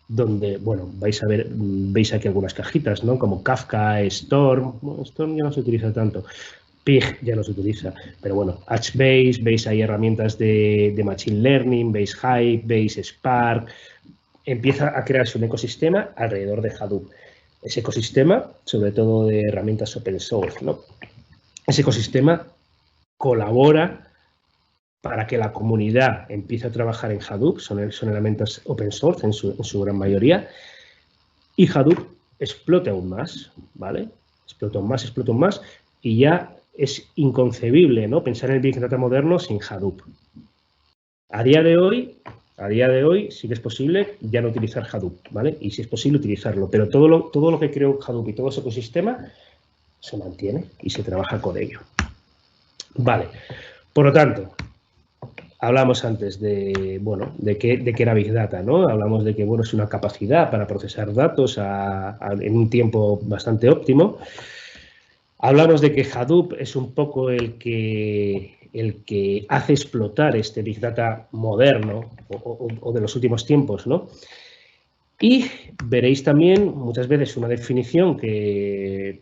donde, bueno, vais a ver, veis aquí algunas cajitas, ¿no? Como Kafka, Storm, bueno, Storm ya no se utiliza tanto, Pig ya no se utiliza, pero bueno, HBase, veis ahí herramientas de Machine Learning, veis Hive, veis Spark, empieza a crearse un ecosistema alrededor de Hadoop. Ese ecosistema, sobre todo de herramientas open source, ¿no? Ese ecosistema colabora para que la comunidad empiece a trabajar en Hadoop, son herramientas open source en su gran mayoría, y Hadoop explota aún más, ¿vale? Explota aún más, y ya es inconcebible, ¿no? Pensar en el Big Data moderno sin Hadoop. A día de hoy sí que es posible ya no utilizar Hadoop, ¿vale? Y si es posible utilizarlo, pero todo lo que creo Hadoop y todo ese ecosistema se mantiene y se trabaja con ello. Vale, por lo tanto, hablamos antes de, bueno, de qué era Big Data, ¿no? Hablamos de que, bueno, es una capacidad para procesar datos en un tiempo bastante óptimo. Hablamos de que Hadoop es un poco el que hace explotar este Big Data moderno o de los últimos tiempos, ¿no? Y veréis también muchas veces una definición que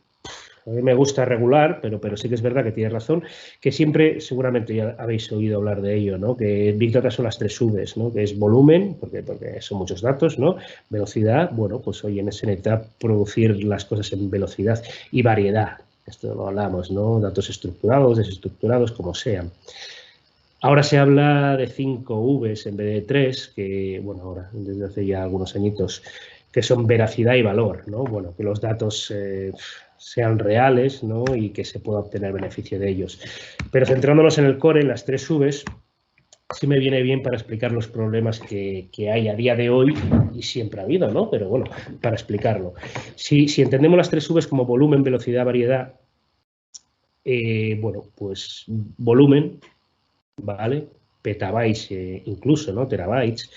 a mí me gusta regular, pero sí que es verdad que tienes razón, que siempre seguramente ya habéis oído hablar de ello, ¿no? Que Big Data son las 3 Vs, ¿no? Que es volumen, porque son muchos datos, ¿no? Velocidad, bueno, pues hoy se necesita producir las cosas en velocidad, y variedad. Esto lo hablamos, ¿no? Datos estructurados, desestructurados, como sean. Ahora se habla de 5 Vs en vez de 3, que, bueno, ahora, desde hace ya algunos añitos, que son veracidad y valor, ¿no? Bueno, que los datos sean reales, ¿no? Y que se pueda obtener beneficio de ellos. Pero centrándonos en el core, en las 3 Vs, sí me viene bien para explicar los problemas que hay a día de hoy, y siempre ha habido, ¿no? Pero bueno, para explicarlo. Si entendemos las 3 Vs como volumen, velocidad, variedad, bueno, pues volumen, ¿vale? Petabytes incluso, ¿no? Terabytes.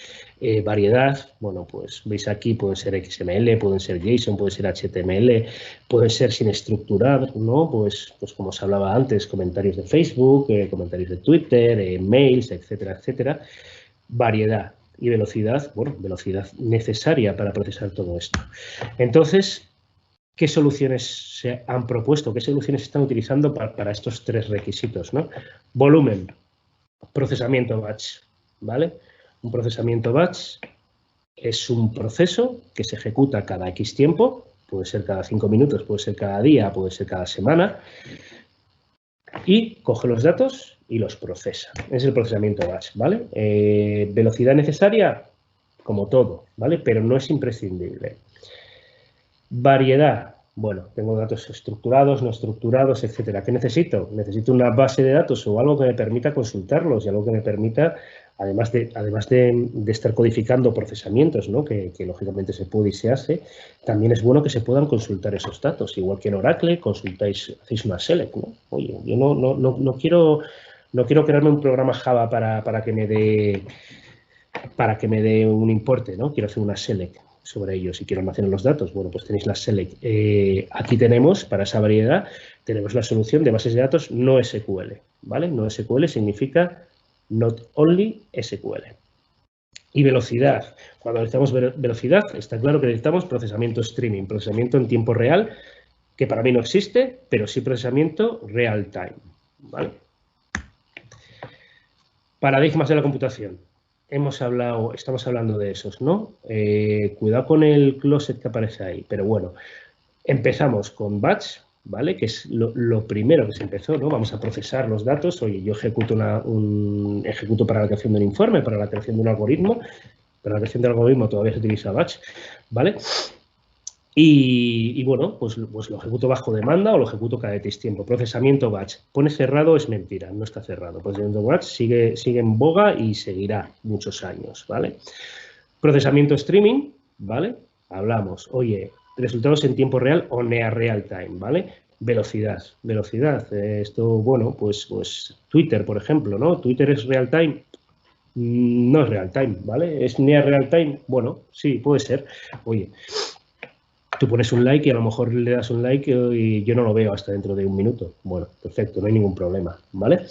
Variedad, bueno, pues veis aquí, pueden ser XML, pueden ser JSON, puede ser HTML, puede ser sin estructurar, ¿no? Pues como os hablaba antes, comentarios de Facebook, comentarios de Twitter, mails, etcétera, etcétera. Variedad y velocidad, bueno, velocidad necesaria para procesar todo esto. Entonces, ¿qué soluciones se han propuesto? ¿Qué soluciones se están utilizando para estos 3 requisitos, ¿no? Volumen, procesamiento batch, ¿vale? Un procesamiento batch es un proceso que se ejecuta cada X tiempo, puede ser cada 5 minutos, puede ser cada día, puede ser cada semana, y coge los datos y los procesa. Es el procesamiento batch, ¿vale? Velocidad necesaria, como todo, ¿vale? Pero no es imprescindible. Variedad. Bueno, tengo datos estructurados, no estructurados, etcétera. ¿Qué necesito? Necesito una base de datos o algo que me permita consultarlos y algo que me permita, además de estar codificando procesamientos, ¿no? Que lógicamente se puede y se hace, también es bueno que se puedan consultar esos datos. Igual que en Oracle, hacéis una select, ¿no? Oye, yo no quiero crearme un programa Java para que me dé un importe, ¿no? Quiero hacer una select sobre ellos y quiero almacenar los datos. Bueno, pues tenéis la select. Aquí tenemos, para esa variedad, tenemos la solución de bases de datos no SQL, ¿vale? No SQL significa not only SQL. Y velocidad. Cuando necesitamos velocidad, está claro que necesitamos procesamiento streaming, procesamiento en tiempo real, que para mí no existe, pero sí procesamiento real time, ¿vale? Paradigmas de la computación. Estamos hablando de esos, ¿no? Cuidado con el closet que aparece ahí, pero bueno, empezamos con batch, ¿vale? Que es lo primero que se empezó, ¿no? Vamos a procesar los datos. Oye, yo ejecuto para la creación de un informe, para la creación de un algoritmo. Para la creación del algoritmo todavía se utiliza batch, ¿vale? Y bueno, pues lo ejecuto bajo demanda o lo ejecuto cada X tiempo. Procesamiento batch. Pone cerrado, es mentira, no está cerrado. Procesamiento batch sigue en boga y seguirá muchos años, ¿vale? Procesamiento streaming, ¿vale? Hablamos, oye, resultados en tiempo real o near real time, ¿vale? Velocidad. Esto, bueno, pues Twitter, por ejemplo, ¿no? Twitter es real time. No es real time, ¿vale? ¿Es near real time? Bueno, sí, puede ser. Oye, tú pones un like y a lo mejor le das un like y yo no lo veo hasta dentro de un minuto. Bueno, perfecto, no hay ningún problema, ¿vale?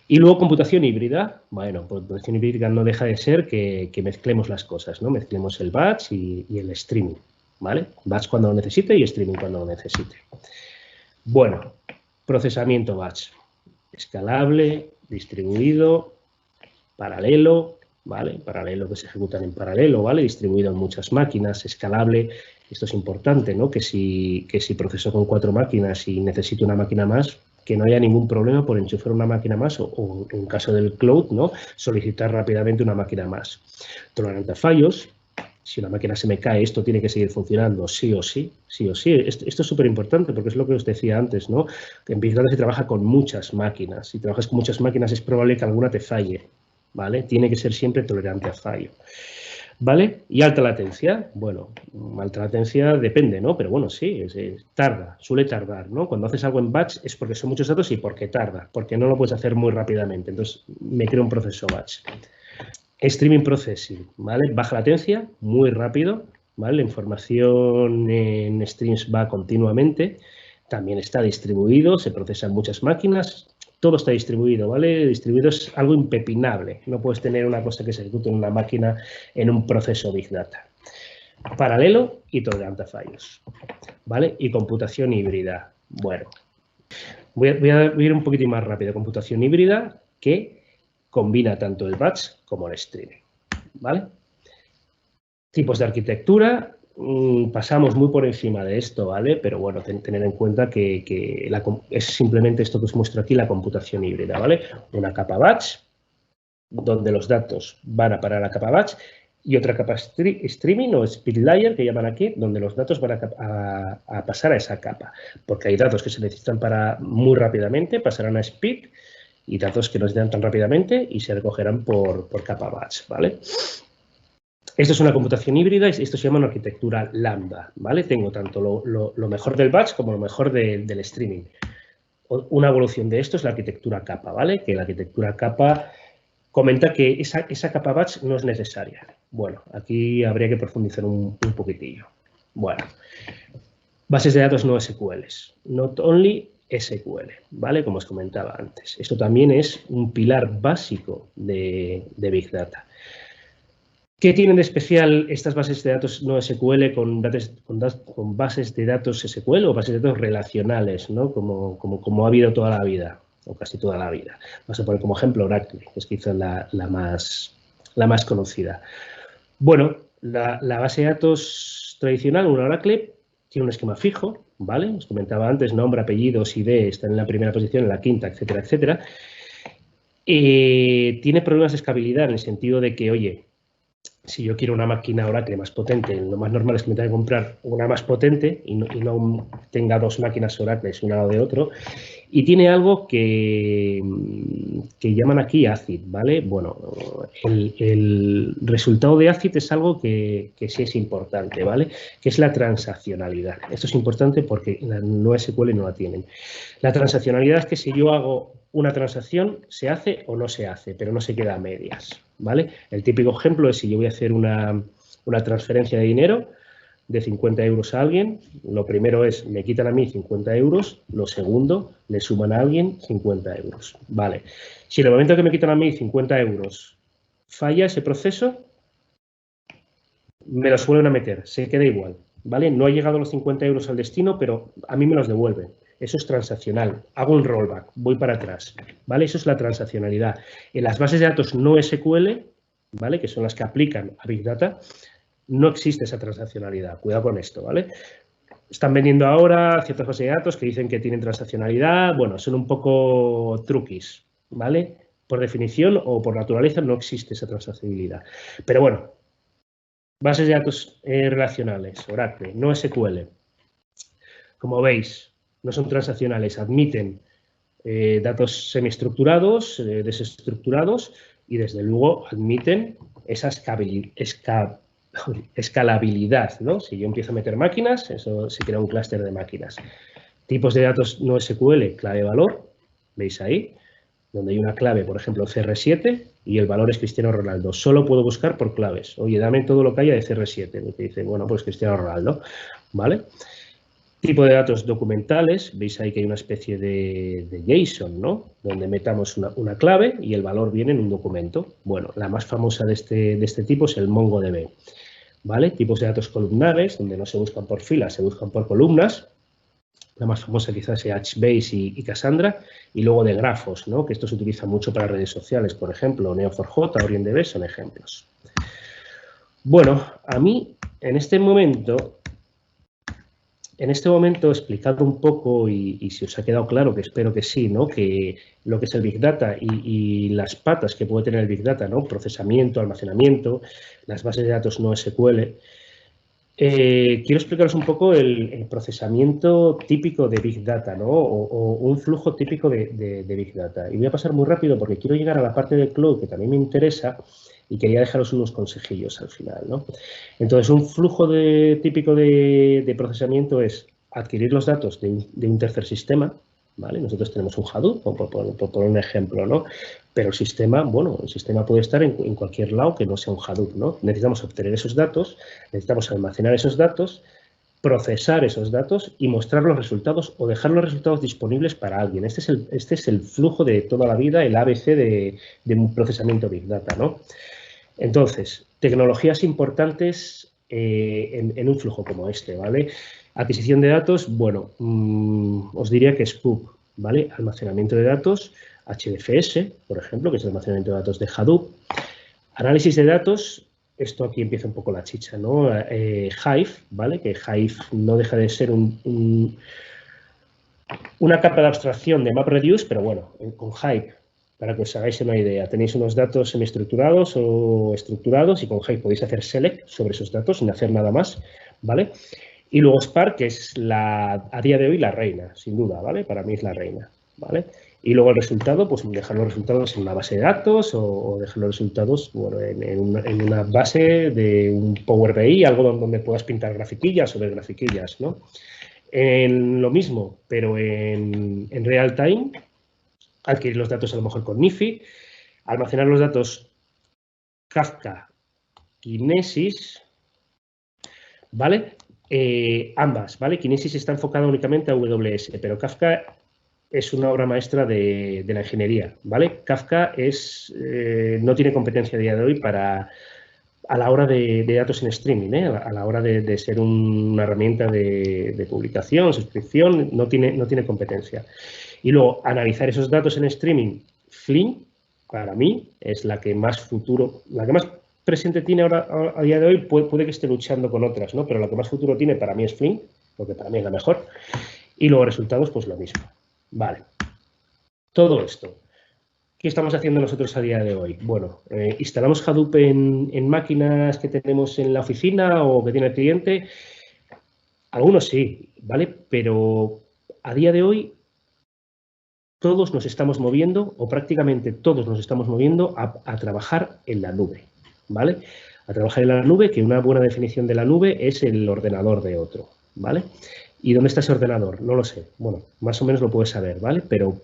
Y luego computación híbrida. Bueno, pues computación híbrida no deja de ser que mezclemos las cosas, ¿no? Mezclemos el batch y el streaming, ¿vale? Batch cuando lo necesite y streaming cuando lo necesite. Bueno, procesamiento batch. Escalable, distribuido, paralelo, ¿vale? Paralelo, que se ejecutan en paralelo, ¿vale? Distribuido en muchas máquinas, escalable. Esto es importante, ¿no? Que si proceso con 4 máquinas y necesito una máquina más, que no haya ningún problema por enchufar una máquina más o en caso del cloud, ¿no? Solicitar rápidamente una máquina más. Tolerante a fallos. Si una máquina se me cae, esto tiene que seguir funcionando sí o sí. Esto es súper importante porque es lo que os decía antes, ¿no? Que en Big Data se trabaja con muchas máquinas. Si trabajas con muchas máquinas es probable que alguna te falle. ¿vale? Tiene que ser siempre tolerante a fallo, ¿vale? Y alta latencia, bueno, alta latencia depende, ¿no? Pero bueno, sí, tarda, suele tardar, ¿no? Cuando haces algo en batch es porque son muchos datos y porque tarda, porque no lo puedes hacer muy rápidamente. Entonces, me creo un proceso batch. Streaming processing, ¿vale? Baja latencia, muy rápido, ¿vale? La información en streams va continuamente, también está distribuido, se procesa en muchas máquinas, todo está distribuido, ¿vale? Distribuido es algo impepinable, no puedes tener una cosa que se ejecute en una máquina en un proceso Big Data. Paralelo y tolerante a fallos, ¿vale? Y computación híbrida, bueno, voy a ir un poquitín más rápido. Computación híbrida que combina tanto el batch como el streaming, ¿vale? Tipos de arquitectura, pasamos muy por encima de esto, ¿vale? Pero bueno, tener en cuenta que es simplemente esto que os muestro aquí, la computación híbrida, ¿vale? Una capa batch, donde los datos van a parar a la capa batch, y otra capa streaming o speed layer, que llaman aquí, donde los datos van a pasar a esa capa. Porque hay datos que se necesitan para muy rápidamente, pasarán a speed, y datos que no se dan tan rápidamente y se recogerán por capa batch, ¿vale? Esto es una computación híbrida y esto se llama una arquitectura lambda, ¿vale? Tengo tanto lo mejor del batch como lo mejor del streaming. Una evolución de esto es la arquitectura capa, ¿vale? Que la arquitectura capa comenta que esa capa batch no es necesaria. Bueno, aquí habría que profundizar un poquitillo. Bueno, bases de datos no SQLs, not only SQL, ¿vale? Como os comentaba antes. Esto también es un pilar básico de Big Data. ¿Qué tienen de especial estas bases de datos no SQL con bases de datos SQL o bases de datos relacionales, ¿no? Como ha habido toda la vida, o casi toda la vida? Vamos a poner como ejemplo Oracle, que es quizá la más conocida. Bueno, la base de datos tradicional, una Oracle, tiene un esquema fijo, ¿vale? Os comentaba antes, nombre, apellidos, ID, están en la primera posición, en la quinta, etcétera, etcétera. Tiene problemas de escalabilidad en el sentido de que, oye, si yo quiero una máquina Oracle más potente, lo más normal es que me tenga que comprar una más potente y no tenga dos máquinas Oracle una al lado de otro. Y tiene algo que llaman aquí ACID, ¿vale? Bueno, el resultado de ACID es algo que sí es importante, ¿vale? Que es la transaccionalidad. Esto es importante porque la no SQL no la tienen. La transaccionalidad es que si yo hago una transacción, se hace o no se hace, pero no se queda a medias, ¿vale? El típico ejemplo es si yo voy a hacer una transferencia de dinero de 50 euros a alguien, lo primero es, me quitan a mí 50 euros, lo segundo, le suman a alguien 50 euros, ¿vale? Si en el momento que me quitan a mí 50 euros falla ese proceso, me los vuelven a meter, se queda igual, ¿vale? No ha llegado los 50 euros al destino, pero a mí me los devuelven. Eso es transaccional. Hago un rollback, voy para atrás, ¿vale? Eso es la transaccionalidad. En las bases de datos no SQL, ¿vale? Que son las que aplican a Big Data, no existe esa transaccionalidad. Cuidado con esto, ¿vale? Están vendiendo ahora ciertas bases de datos que dicen que tienen transaccionalidad. Bueno, son un poco truquis, ¿vale? Por definición o por naturaleza no existe esa transaccionalidad. Pero bueno, bases de datos relacionales, Oracle, no SQL. Como veis, no son transaccionales, admiten datos semiestructurados, desestructurados y desde luego admiten esa escalabilidad, ¿no? Si yo empiezo a meter máquinas, eso se crea un clúster de máquinas. Tipos de datos no SQL, clave valor, veis ahí, donde hay una clave, por ejemplo, CR7 y el valor es Cristiano Ronaldo. Solo puedo buscar por claves. Oye, dame todo lo que haya de CR7. Y te dice, bueno, pues Cristiano Ronaldo, ¿vale? Tipo de datos documentales, veis ahí que hay una especie de JSON, ¿no? Donde metamos una clave y el valor viene en un documento. Bueno, la más famosa de este tipo es el MongoDB, ¿vale? Tipos de datos columnares, donde no se buscan por filas, se buscan por columnas. La más famosa quizás es HBase y Cassandra. Y luego de grafos, ¿no? Que esto se utiliza mucho para redes sociales, por ejemplo, Neo4j, OrientDB son ejemplos. Bueno, a mí en este momento he explicado un poco y si os ha quedado claro, que espero que sí, ¿no? Que lo que es el Big Data y las patas que puede tener el Big Data, ¿no? Procesamiento, almacenamiento, las bases de datos no SQL. Quiero explicaros un poco el procesamiento típico de Big Data, ¿no? O un flujo típico de Big Data. Y voy a pasar muy rápido porque quiero llegar a la parte de cloud que también me interesa y quería dejaros unos consejillos al final, ¿no? Entonces, un flujo típico de procesamiento es adquirir los datos de un tercer sistema, ¿vale? Nosotros tenemos un Hadoop, por poner un ejemplo, ¿no? Pero el sistema, bueno, el sistema puede estar en cualquier lado que no sea un Hadoop, ¿no? Necesitamos obtener esos datos, necesitamos almacenar esos datos, procesar esos datos y mostrar los resultados o dejar los resultados disponibles para alguien. Este es el flujo de toda la vida, el ABC de un procesamiento Big Data, ¿no? Entonces, tecnologías importantes en un flujo como este, ¿vale? Adquisición de datos, bueno, os diría que Scoop, ¿vale? Almacenamiento de datos, HDFS, por ejemplo, que es el almacenamiento de datos de Hadoop. Análisis de datos, esto aquí empieza un poco la chicha, ¿no? Hive, ¿vale? Que Hive no deja de ser una capa de abstracción de MapReduce, pero bueno, con Hive, para que os hagáis una idea, tenéis unos datos semiestructurados o estructurados y con Hive podéis hacer select sobre esos datos sin hacer nada más, ¿vale? Y luego Spark, que es a día de hoy la reina, sin duda, ¿vale? Para mí es la reina, ¿vale? Y luego el resultado, pues dejar los resultados en una base de datos o dejar los resultados, bueno, en una base de un Power BI, algo donde puedas pintar grafiquillas sobre grafiquillas, ¿no? En lo mismo, pero en real time, adquirir los datos a lo mejor con Nifi, almacenar los datos Kafka, Kinesis, ¿vale? Ambas, ¿vale? Kinesis está enfocada únicamente a AWS, pero Kafka es una obra maestra de la ingeniería, ¿vale? Kafka no tiene competencia a día de hoy a la hora de datos en streaming, a la hora de ser una herramienta de publicación, suscripción, no tiene competencia. Y luego, analizar esos datos en streaming, Flink, para mí, es la que más presente tiene ahora a día de hoy, puede que esté luchando con otras, ¿no? Pero la que más futuro tiene para mí es Flink, porque para mí es la mejor. Y luego resultados, pues lo mismo. Vale. Todo esto. ¿Qué estamos haciendo nosotros a día de hoy? Bueno, instalamos Hadoop en máquinas que tenemos en la oficina o que tiene el cliente. Algunos sí, ¿vale? Pero a día de hoy todos nos estamos moviendo, o prácticamente todos nos estamos moviendo a trabajar en la nube, ¿vale? A trabajar en la nube, que una buena definición de la nube es el ordenador de otro, ¿vale? ¿Y dónde está ese ordenador? No lo sé. Bueno, más o menos lo puedes saber, ¿vale? Pero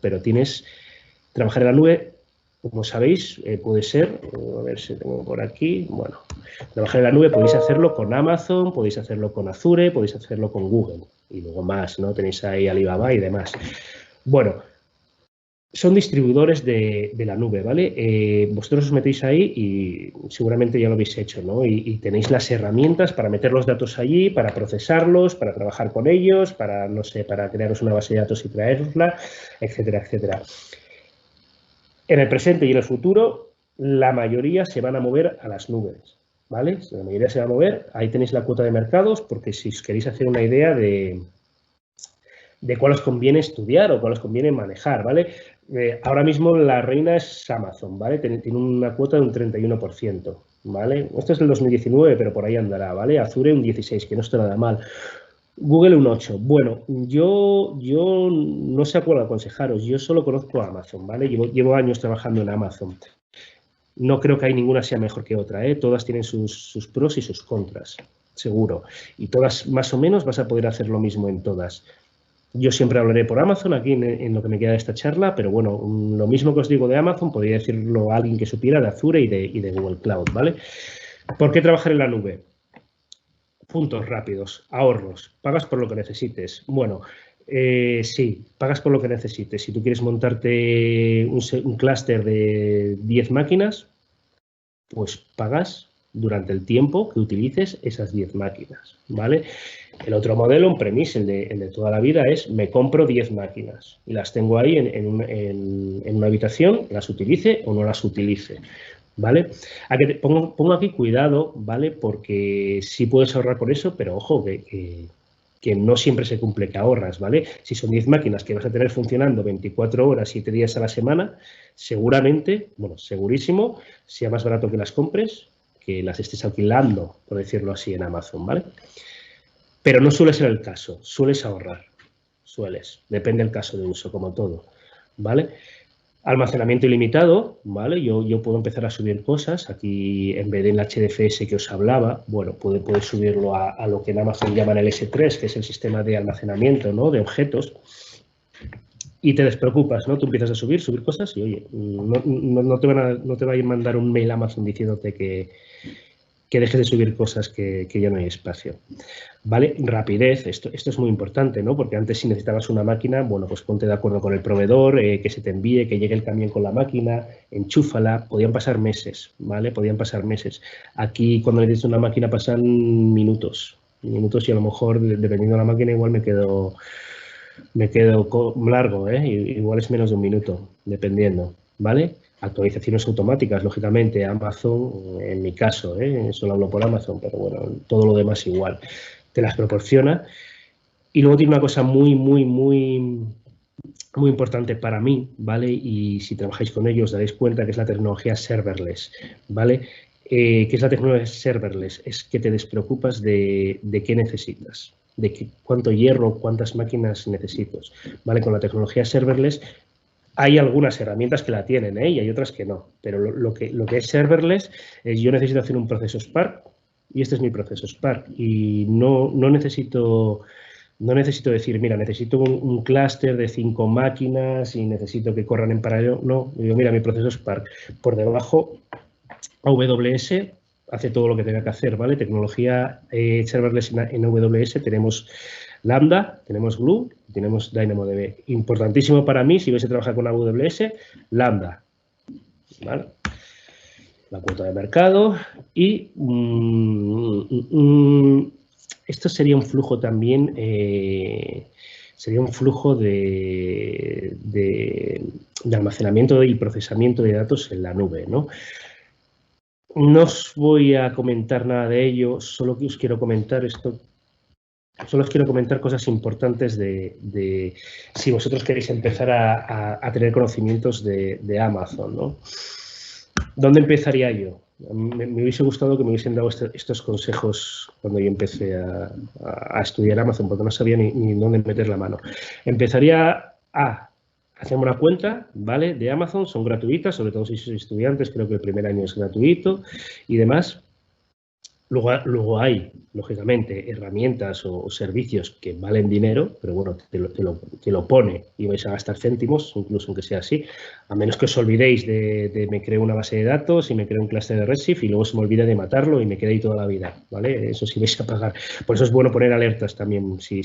trabajar en la nube, como sabéis, puede ser, a ver si tengo por aquí, bueno, trabajar en la nube podéis hacerlo con Amazon, podéis hacerlo con Azure, podéis hacerlo con Google y luego más, ¿no? Tenéis ahí Alibaba y demás. Bueno, son distribuidores de la nube, ¿vale? Vosotros os metéis ahí y seguramente ya lo habéis hecho, ¿no? Y tenéis las herramientas para meter los datos allí, para procesarlos, para trabajar con ellos, para, no sé, para crearos una base de datos y traerosla, etcétera, etcétera. En el presente y en el futuro, la mayoría se van a mover a las nubes, ¿vale? La mayoría se va a mover. Ahí tenéis la cuota de mercados, porque si os queréis hacer una idea de cuál os conviene estudiar o cuál os conviene manejar, ¿vale? Ahora mismo la reina es Amazon, ¿vale? Tiene una cuota de un 31%, ¿vale? Esto es el 2019, pero por ahí andará, ¿vale? Azure un 16%, que no está nada mal. Google un 8%. Bueno, yo no sé a cuál aconsejaros, yo solo conozco a Amazon, ¿vale? Llevo años trabajando en Amazon. No creo que hay ninguna sea mejor que otra, ¿eh? Todas tienen sus pros y sus contras, seguro. Y todas, más o menos, vas a poder hacer lo mismo en todas. Yo siempre hablaré por Amazon aquí en lo que me queda de esta charla, pero bueno, lo mismo que os digo de Amazon, podría decirlo a alguien que supiera de Azure y de Google Cloud, ¿vale? ¿Por qué trabajar en la nube? Puntos rápidos, ahorros, pagas por lo que necesites. Bueno, sí, pagas por lo que necesites. Si tú quieres montarte un clúster de 10 máquinas, pues pagas durante el tiempo que utilices esas 10 máquinas, ¿vale? El otro modelo, un premise, el de toda la vida, es me compro 10 máquinas y las tengo ahí en una habitación, las utilice o no las utilice, ¿vale? Pongo aquí cuidado, ¿vale? Porque sí puedes ahorrar por eso, pero ojo, que no siempre se cumple que ahorras, ¿vale? Si son 10 máquinas que vas a tener funcionando 24 horas, 7 días a la semana, seguramente, bueno, segurísimo, sea más barato que las compres que las estés alquilando, por decirlo así, en Amazon, ¿vale? Pero no suele ser el caso, sueles ahorrar, depende del caso de uso, como todo, ¿vale? Almacenamiento ilimitado, ¿vale? Yo puedo empezar a subir cosas. Aquí, en vez del HDFS que os hablaba, bueno, puedes subirlo a lo que en Amazon llaman el S3, que es el sistema de almacenamiento, ¿no?, de objetos. Y te despreocupas, ¿no? Tú empiezas a subir cosas y, oye, no te va a mandar un mail a Amazon diciéndote que dejes de subir cosas que ya no hay espacio, ¿vale? Rapidez, esto es muy importante, ¿no? Porque antes, si necesitabas una máquina, bueno, pues ponte de acuerdo con el proveedor, que se te envíe, que llegue el camión con la máquina, enchúfala. Podían pasar meses, ¿vale? Podían pasar meses. Aquí, cuando necesitas una máquina, pasan minutos y a lo mejor, dependiendo de la máquina, igual me quedo largo, ¿eh? Igual es menos de un minuto, dependiendo, ¿vale? Actualizaciones automáticas, lógicamente, Amazon, en mi caso, solo hablo por Amazon, pero bueno, todo lo demás igual, te las proporciona. Y luego tiene una cosa muy importante para mí, ¿vale? Y si trabajáis con ellos os daréis cuenta, que es la tecnología serverless, ¿vale? ¿Qué es la tecnología serverless? Es que te despreocupas de qué necesitas, de cuánto hierro, cuántas máquinas necesitas, ¿vale? Con la tecnología serverless hay algunas herramientas que la tienen, y hay otras que no, pero lo que es serverless es: yo necesito hacer un proceso Spark y este es mi proceso Spark, y no necesito decir, mira, necesito un clúster de 5 máquinas y necesito que corran en paralelo. No, digo, mira, mi proceso Spark, por debajo AWS hace todo lo que tenga que hacer, ¿vale? Tecnología serverless en AWS, tenemos Lambda, tenemos Glue, tenemos DynamoDB. Importantísimo para mí, si vais a trabajar con AWS, Lambda, ¿vale? La cuota de mercado y esto sería un flujo también, sería un flujo de almacenamiento y procesamiento de datos en la nube, ¿no? No os voy a comentar nada de ello, solo que os quiero comentar esto. Solo os quiero comentar cosas importantes de si vosotros queréis empezar a tener conocimientos de Amazon, ¿no? ¿Dónde empezaría yo? Me hubiese gustado que me hubiesen dado estos consejos cuando yo empecé a estudiar Amazon, porque no sabía ni dónde meter la mano. Empezaría a hacerme una cuenta, ¿vale?, de Amazon. Son gratuitas, sobre todo si sois estudiantes, creo que el primer año es gratuito y demás. Luego hay, lógicamente, herramientas o servicios que valen dinero, pero bueno, te lo pone y vais a gastar céntimos, incluso aunque sea así, a menos que os olvidéis de me creo una base de datos y me creo un clúster de Redshift y luego se me olvida de matarlo y me quedé ahí toda la vida, ¿vale? Eso sí vais a pagar. Por eso es bueno poner alertas también. Si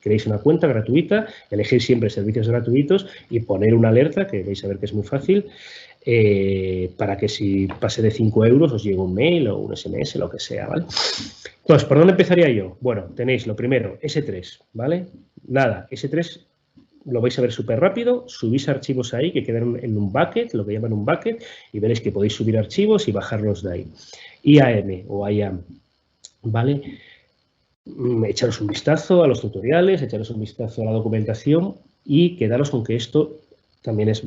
queréis una cuenta gratuita, elegir siempre servicios gratuitos y poner una alerta, que vais a ver que es muy fácil, para que si pase de 5 euros os llegue un mail o un SMS, lo que sea, ¿vale? Entonces, ¿por dónde empezaría yo? Bueno, tenéis lo primero, S3, ¿vale? Nada, S3 lo vais a ver súper rápido, subís archivos ahí que quedan en un bucket, lo que llaman un bucket, y veréis que podéis subir archivos y bajarlos de ahí. IAM o IAM, ¿vale? Echaros un vistazo a los tutoriales, echaros un vistazo a la documentación y quedaros con que esto también es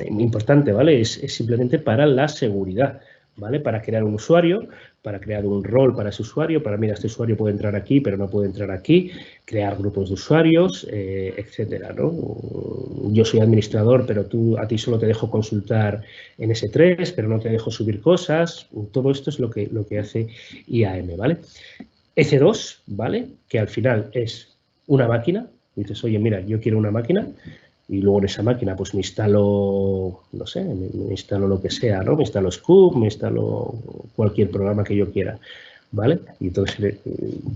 importante, ¿vale? Es simplemente para la seguridad, ¿vale? Para crear un usuario, para crear un rol para ese usuario, para, mira, este usuario puede entrar aquí, pero no puede entrar aquí, crear grupos de usuarios, etcétera, ¿no? Yo soy administrador, pero a ti solo te dejo consultar en S3, pero no te dejo subir cosas. Todo esto es lo que hace IAM, ¿vale? EC2, ¿vale? Que al final es una máquina. Dices, oye, mira, yo quiero una máquina. Y luego en esa máquina pues me instalo, no sé, me instalo lo que sea, ¿no? Me instalo Scoop, me instalo cualquier programa que yo quiera, ¿vale? Y entonces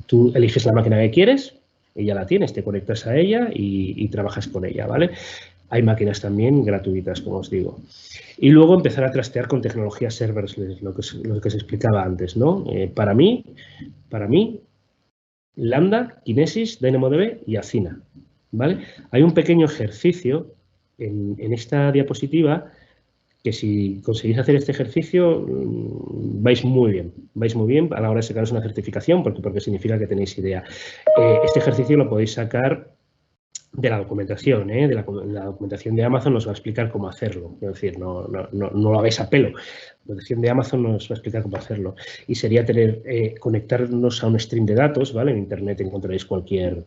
tú eliges la máquina que quieres, ella la tienes, te conectas a ella y trabajas con ella, ¿vale? Hay máquinas también gratuitas, como os digo. Y luego empezar a trastear con tecnologías serverless, lo que os explicaba antes, ¿no? Para mí, Lambda, Kinesis, DynamoDB y Athena, ¿vale? Hay un pequeño ejercicio en esta diapositiva que, si conseguís hacer este ejercicio, vais muy bien a la hora de sacaros una certificación, porque significa que tenéis idea. Este ejercicio lo podéis sacar la documentación, de la documentación de Amazon nos va a explicar cómo hacerlo. Es decir, no lo hagáis a pelo. La documentación de Amazon nos va a explicar cómo hacerlo. Y sería conectarnos a un stream de datos, ¿vale? En Internet encontraréis cualquier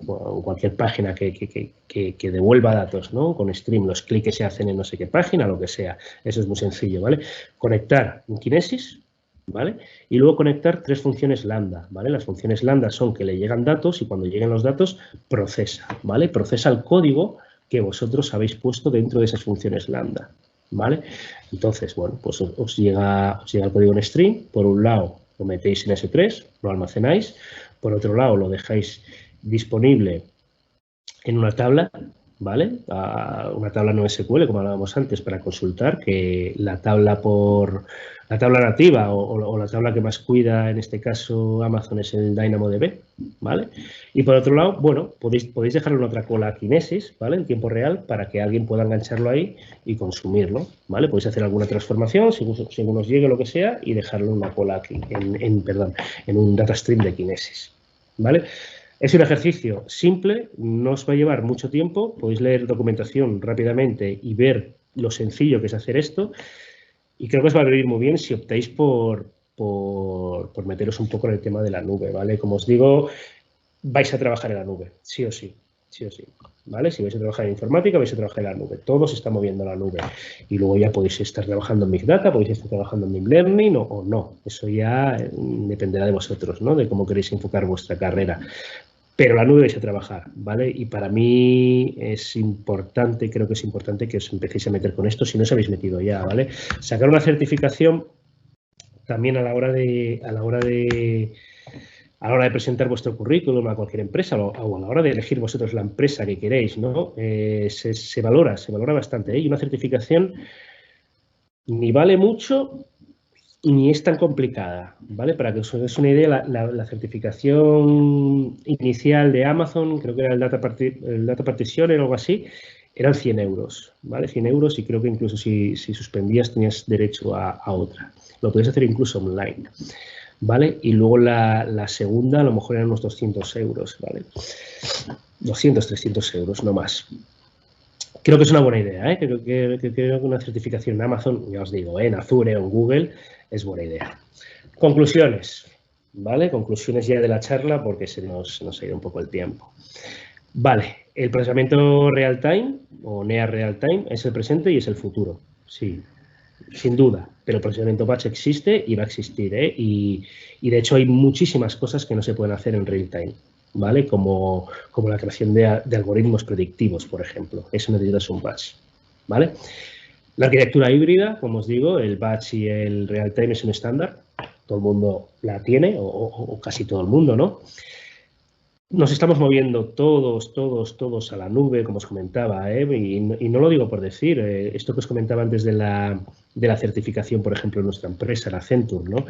página que devuelva datos, ¿no? Con stream, los clics se hacen en no sé qué página, lo que sea. Eso es muy sencillo, ¿vale? Conectar en Kinesis, ¿vale? Y luego conectar 3 funciones lambda, ¿vale? Las funciones lambda son que le llegan datos y cuando lleguen los datos procesa, ¿vale? Procesa el código que vosotros habéis puesto dentro de esas funciones lambda, ¿vale? Entonces, bueno, pues os llega el código en stream. Por un lado, lo metéis en S3, lo almacenáis. Por otro lado, lo dejáis disponible en una tabla, ¿vale? Una tabla no SQL, como hablábamos antes, para consultar, que la tabla nativa o la tabla que más cuida, en este caso Amazon, es el DynamoDB, ¿vale? Y por otro lado, bueno, podéis dejarlo en otra cola Kinesis, ¿vale? En tiempo real, para que alguien pueda engancharlo ahí y consumirlo, ¿vale? Podéis hacer alguna transformación, según os llegue lo que sea, y dejarlo en una cola aquí, en un data stream de Kinesis, ¿vale? Es un ejercicio simple, no os va a llevar mucho tiempo, podéis leer documentación rápidamente y ver lo sencillo que es hacer esto, y creo que os va a venir muy bien si optáis por meteros un poco en el tema de la nube, ¿vale? Como os digo, vais a trabajar en la nube, sí o sí, ¿vale? Si vais a trabajar en informática, vais a trabajar en la nube. Todo se está moviendo a la nube. Y luego ya podéis estar trabajando en Big Data, podéis estar trabajando en Deep Learning o no. Eso ya dependerá de vosotros, ¿no? De cómo queréis enfocar vuestra carrera. Pero la nube vais a trabajar, ¿vale? Y para mí es importante, creo que es importante que os empecéis a meter con esto si no os habéis metido ya, ¿vale? Sacar una certificación también a la hora de presentar vuestro currículum a cualquier empresa o a la hora de elegir vosotros la empresa que queréis, ¿no? Se valora bastante, ¿eh? Y una certificación ni vale mucho ni es tan complicada, ¿vale? Para que os hagáis una idea, la certificación inicial de Amazon, creo que era el Data Practitioner o algo así, eran 100 euros, ¿vale? 100 euros, y creo que incluso si suspendías tenías derecho a otra. Lo podéis hacer incluso online, ¿vale? Y luego la segunda a lo mejor eran unos 200 euros, ¿vale? 200, 300 euros, no más. Creo que es una buena idea, ¿eh? Creo que una certificación en Amazon, ya os digo, en Azure o en Google, es buena idea. Conclusiones, ¿vale? Conclusiones ya de la charla porque se nos ha ido un poco el tiempo. Vale, el procesamiento real-time o NEAR real-time es el presente y es el futuro, sí, sin duda, pero el procesamiento batch existe y va a existir, ¿eh? Y de hecho hay muchísimas cosas que no se pueden hacer en real-time, ¿vale? Como la creación de algoritmos predictivos, por ejemplo. Eso necesitas un batch, ¿vale? La arquitectura híbrida, como os digo, el batch y el real-time es un estándar. Todo el mundo la tiene, o casi todo el mundo, ¿no? Nos estamos moviendo todos a la nube, como os comentaba, ¿eh? Y no lo digo por decir. Esto que os comentaba antes de la certificación, por ejemplo, en nuestra empresa, la Accenture, ¿no?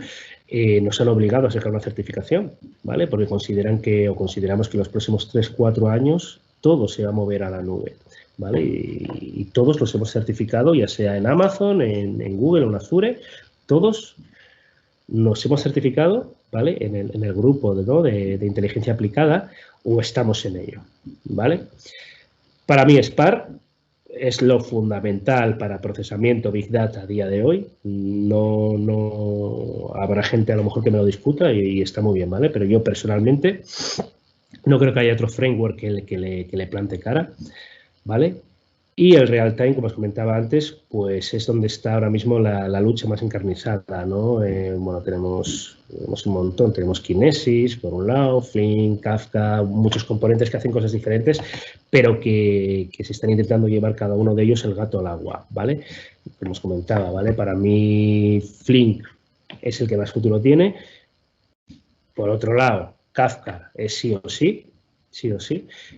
Nos han obligado a sacar una certificación, ¿vale? Porque consideramos que en los próximos 3-4 años todo se va a mover a la nube, ¿vale? Y todos los hemos certificado, ya sea en Amazon, en Google o en Azure, todos nos hemos certificado, ¿vale? En el grupo de inteligencia aplicada, o estamos en ello, ¿vale? Para mí Spark es lo fundamental para procesamiento Big Data a día de hoy. No habrá gente a lo mejor que me lo discuta y está muy bien, ¿vale? Pero yo personalmente no creo que haya otro framework que le plante cara, ¿vale? Y el real time, como os comentaba antes, pues es donde está ahora mismo la lucha más encarnizada, ¿no? Bueno, tenemos un montón. Tenemos Kinesis, por un lado, Flink, Kafka, muchos componentes que hacen cosas diferentes, pero que se están intentando llevar cada uno de ellos el gato al agua, ¿vale? Como os comentaba, ¿vale? Para mí, Flink es el que más futuro tiene. Por otro lado, Kafka es sí o sí,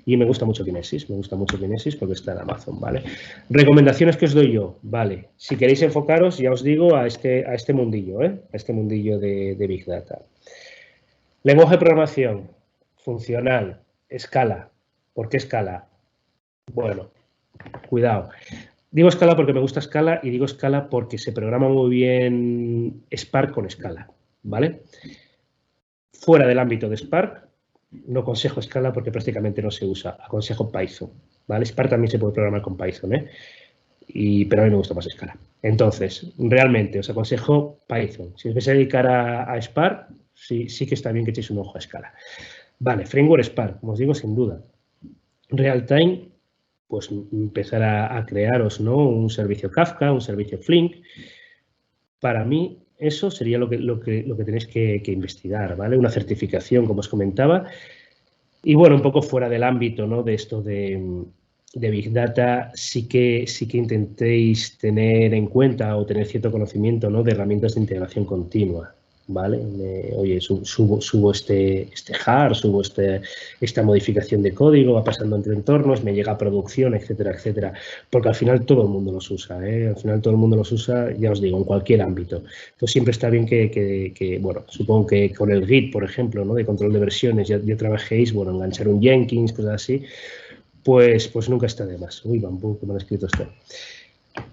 y me gusta mucho Kinesis, porque está en Amazon, ¿vale? Recomendaciones que os doy yo, ¿vale? Si queréis enfocaros, ya os digo, a este mundillo, ¿eh? A este mundillo de Big Data. Lenguaje de programación, funcional, Scala. ¿Por qué Scala? Bueno, cuidado. Digo Scala porque me gusta Scala y digo Scala porque se programa muy bien Spark con Scala, ¿vale? Fuera del ámbito de Spark, no aconsejo Scala porque prácticamente no se usa, aconsejo Python, ¿vale? Spark también se puede programar con Python, ¿eh? Pero a mí me gusta más Scala. Entonces, realmente os aconsejo Python. Si os vais a dedicar a Spark, sí que está bien que echéis un ojo a Scala. Vale, framework Spark, como os digo, sin duda. Realtime, pues empezar a crearos, ¿no? Un servicio Kafka, un servicio Flink. Para mí, eso sería lo que tenéis que investigar, ¿vale? Una certificación, como os comentaba. Y bueno, un poco fuera del ámbito, ¿no? De esto de Big Data, sí que intentéis tener en cuenta o tener cierto conocimiento, ¿no? De herramientas de integración continua, ¿vale? Oye, subo este jar, subo esta modificación de código, va pasando entre entornos, me llega a producción, etcétera, etcétera. Porque al final todo el mundo los usa, ¿eh? Al final todo el mundo los usa, ya os digo, en cualquier ámbito. Entonces siempre está bien que bueno, supongo que con el Git, por ejemplo, ¿no? De control de versiones, ya trabajéis, bueno, enganchar un Jenkins, cosas así, pues nunca está de más. Uy, bambú, que me han escrito esto.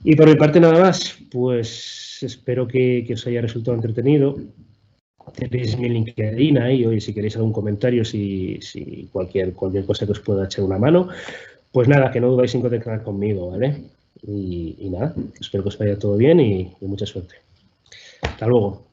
Y por mi parte nada más, pues espero que os haya resultado entretenido. Tenéis mi LinkedIn ahí, oye, si queréis algún comentario, si cualquier cosa que os pueda echar una mano, pues nada, que no dudéis en contactar conmigo, ¿vale? Y nada, espero que os vaya todo bien y mucha suerte. Hasta luego.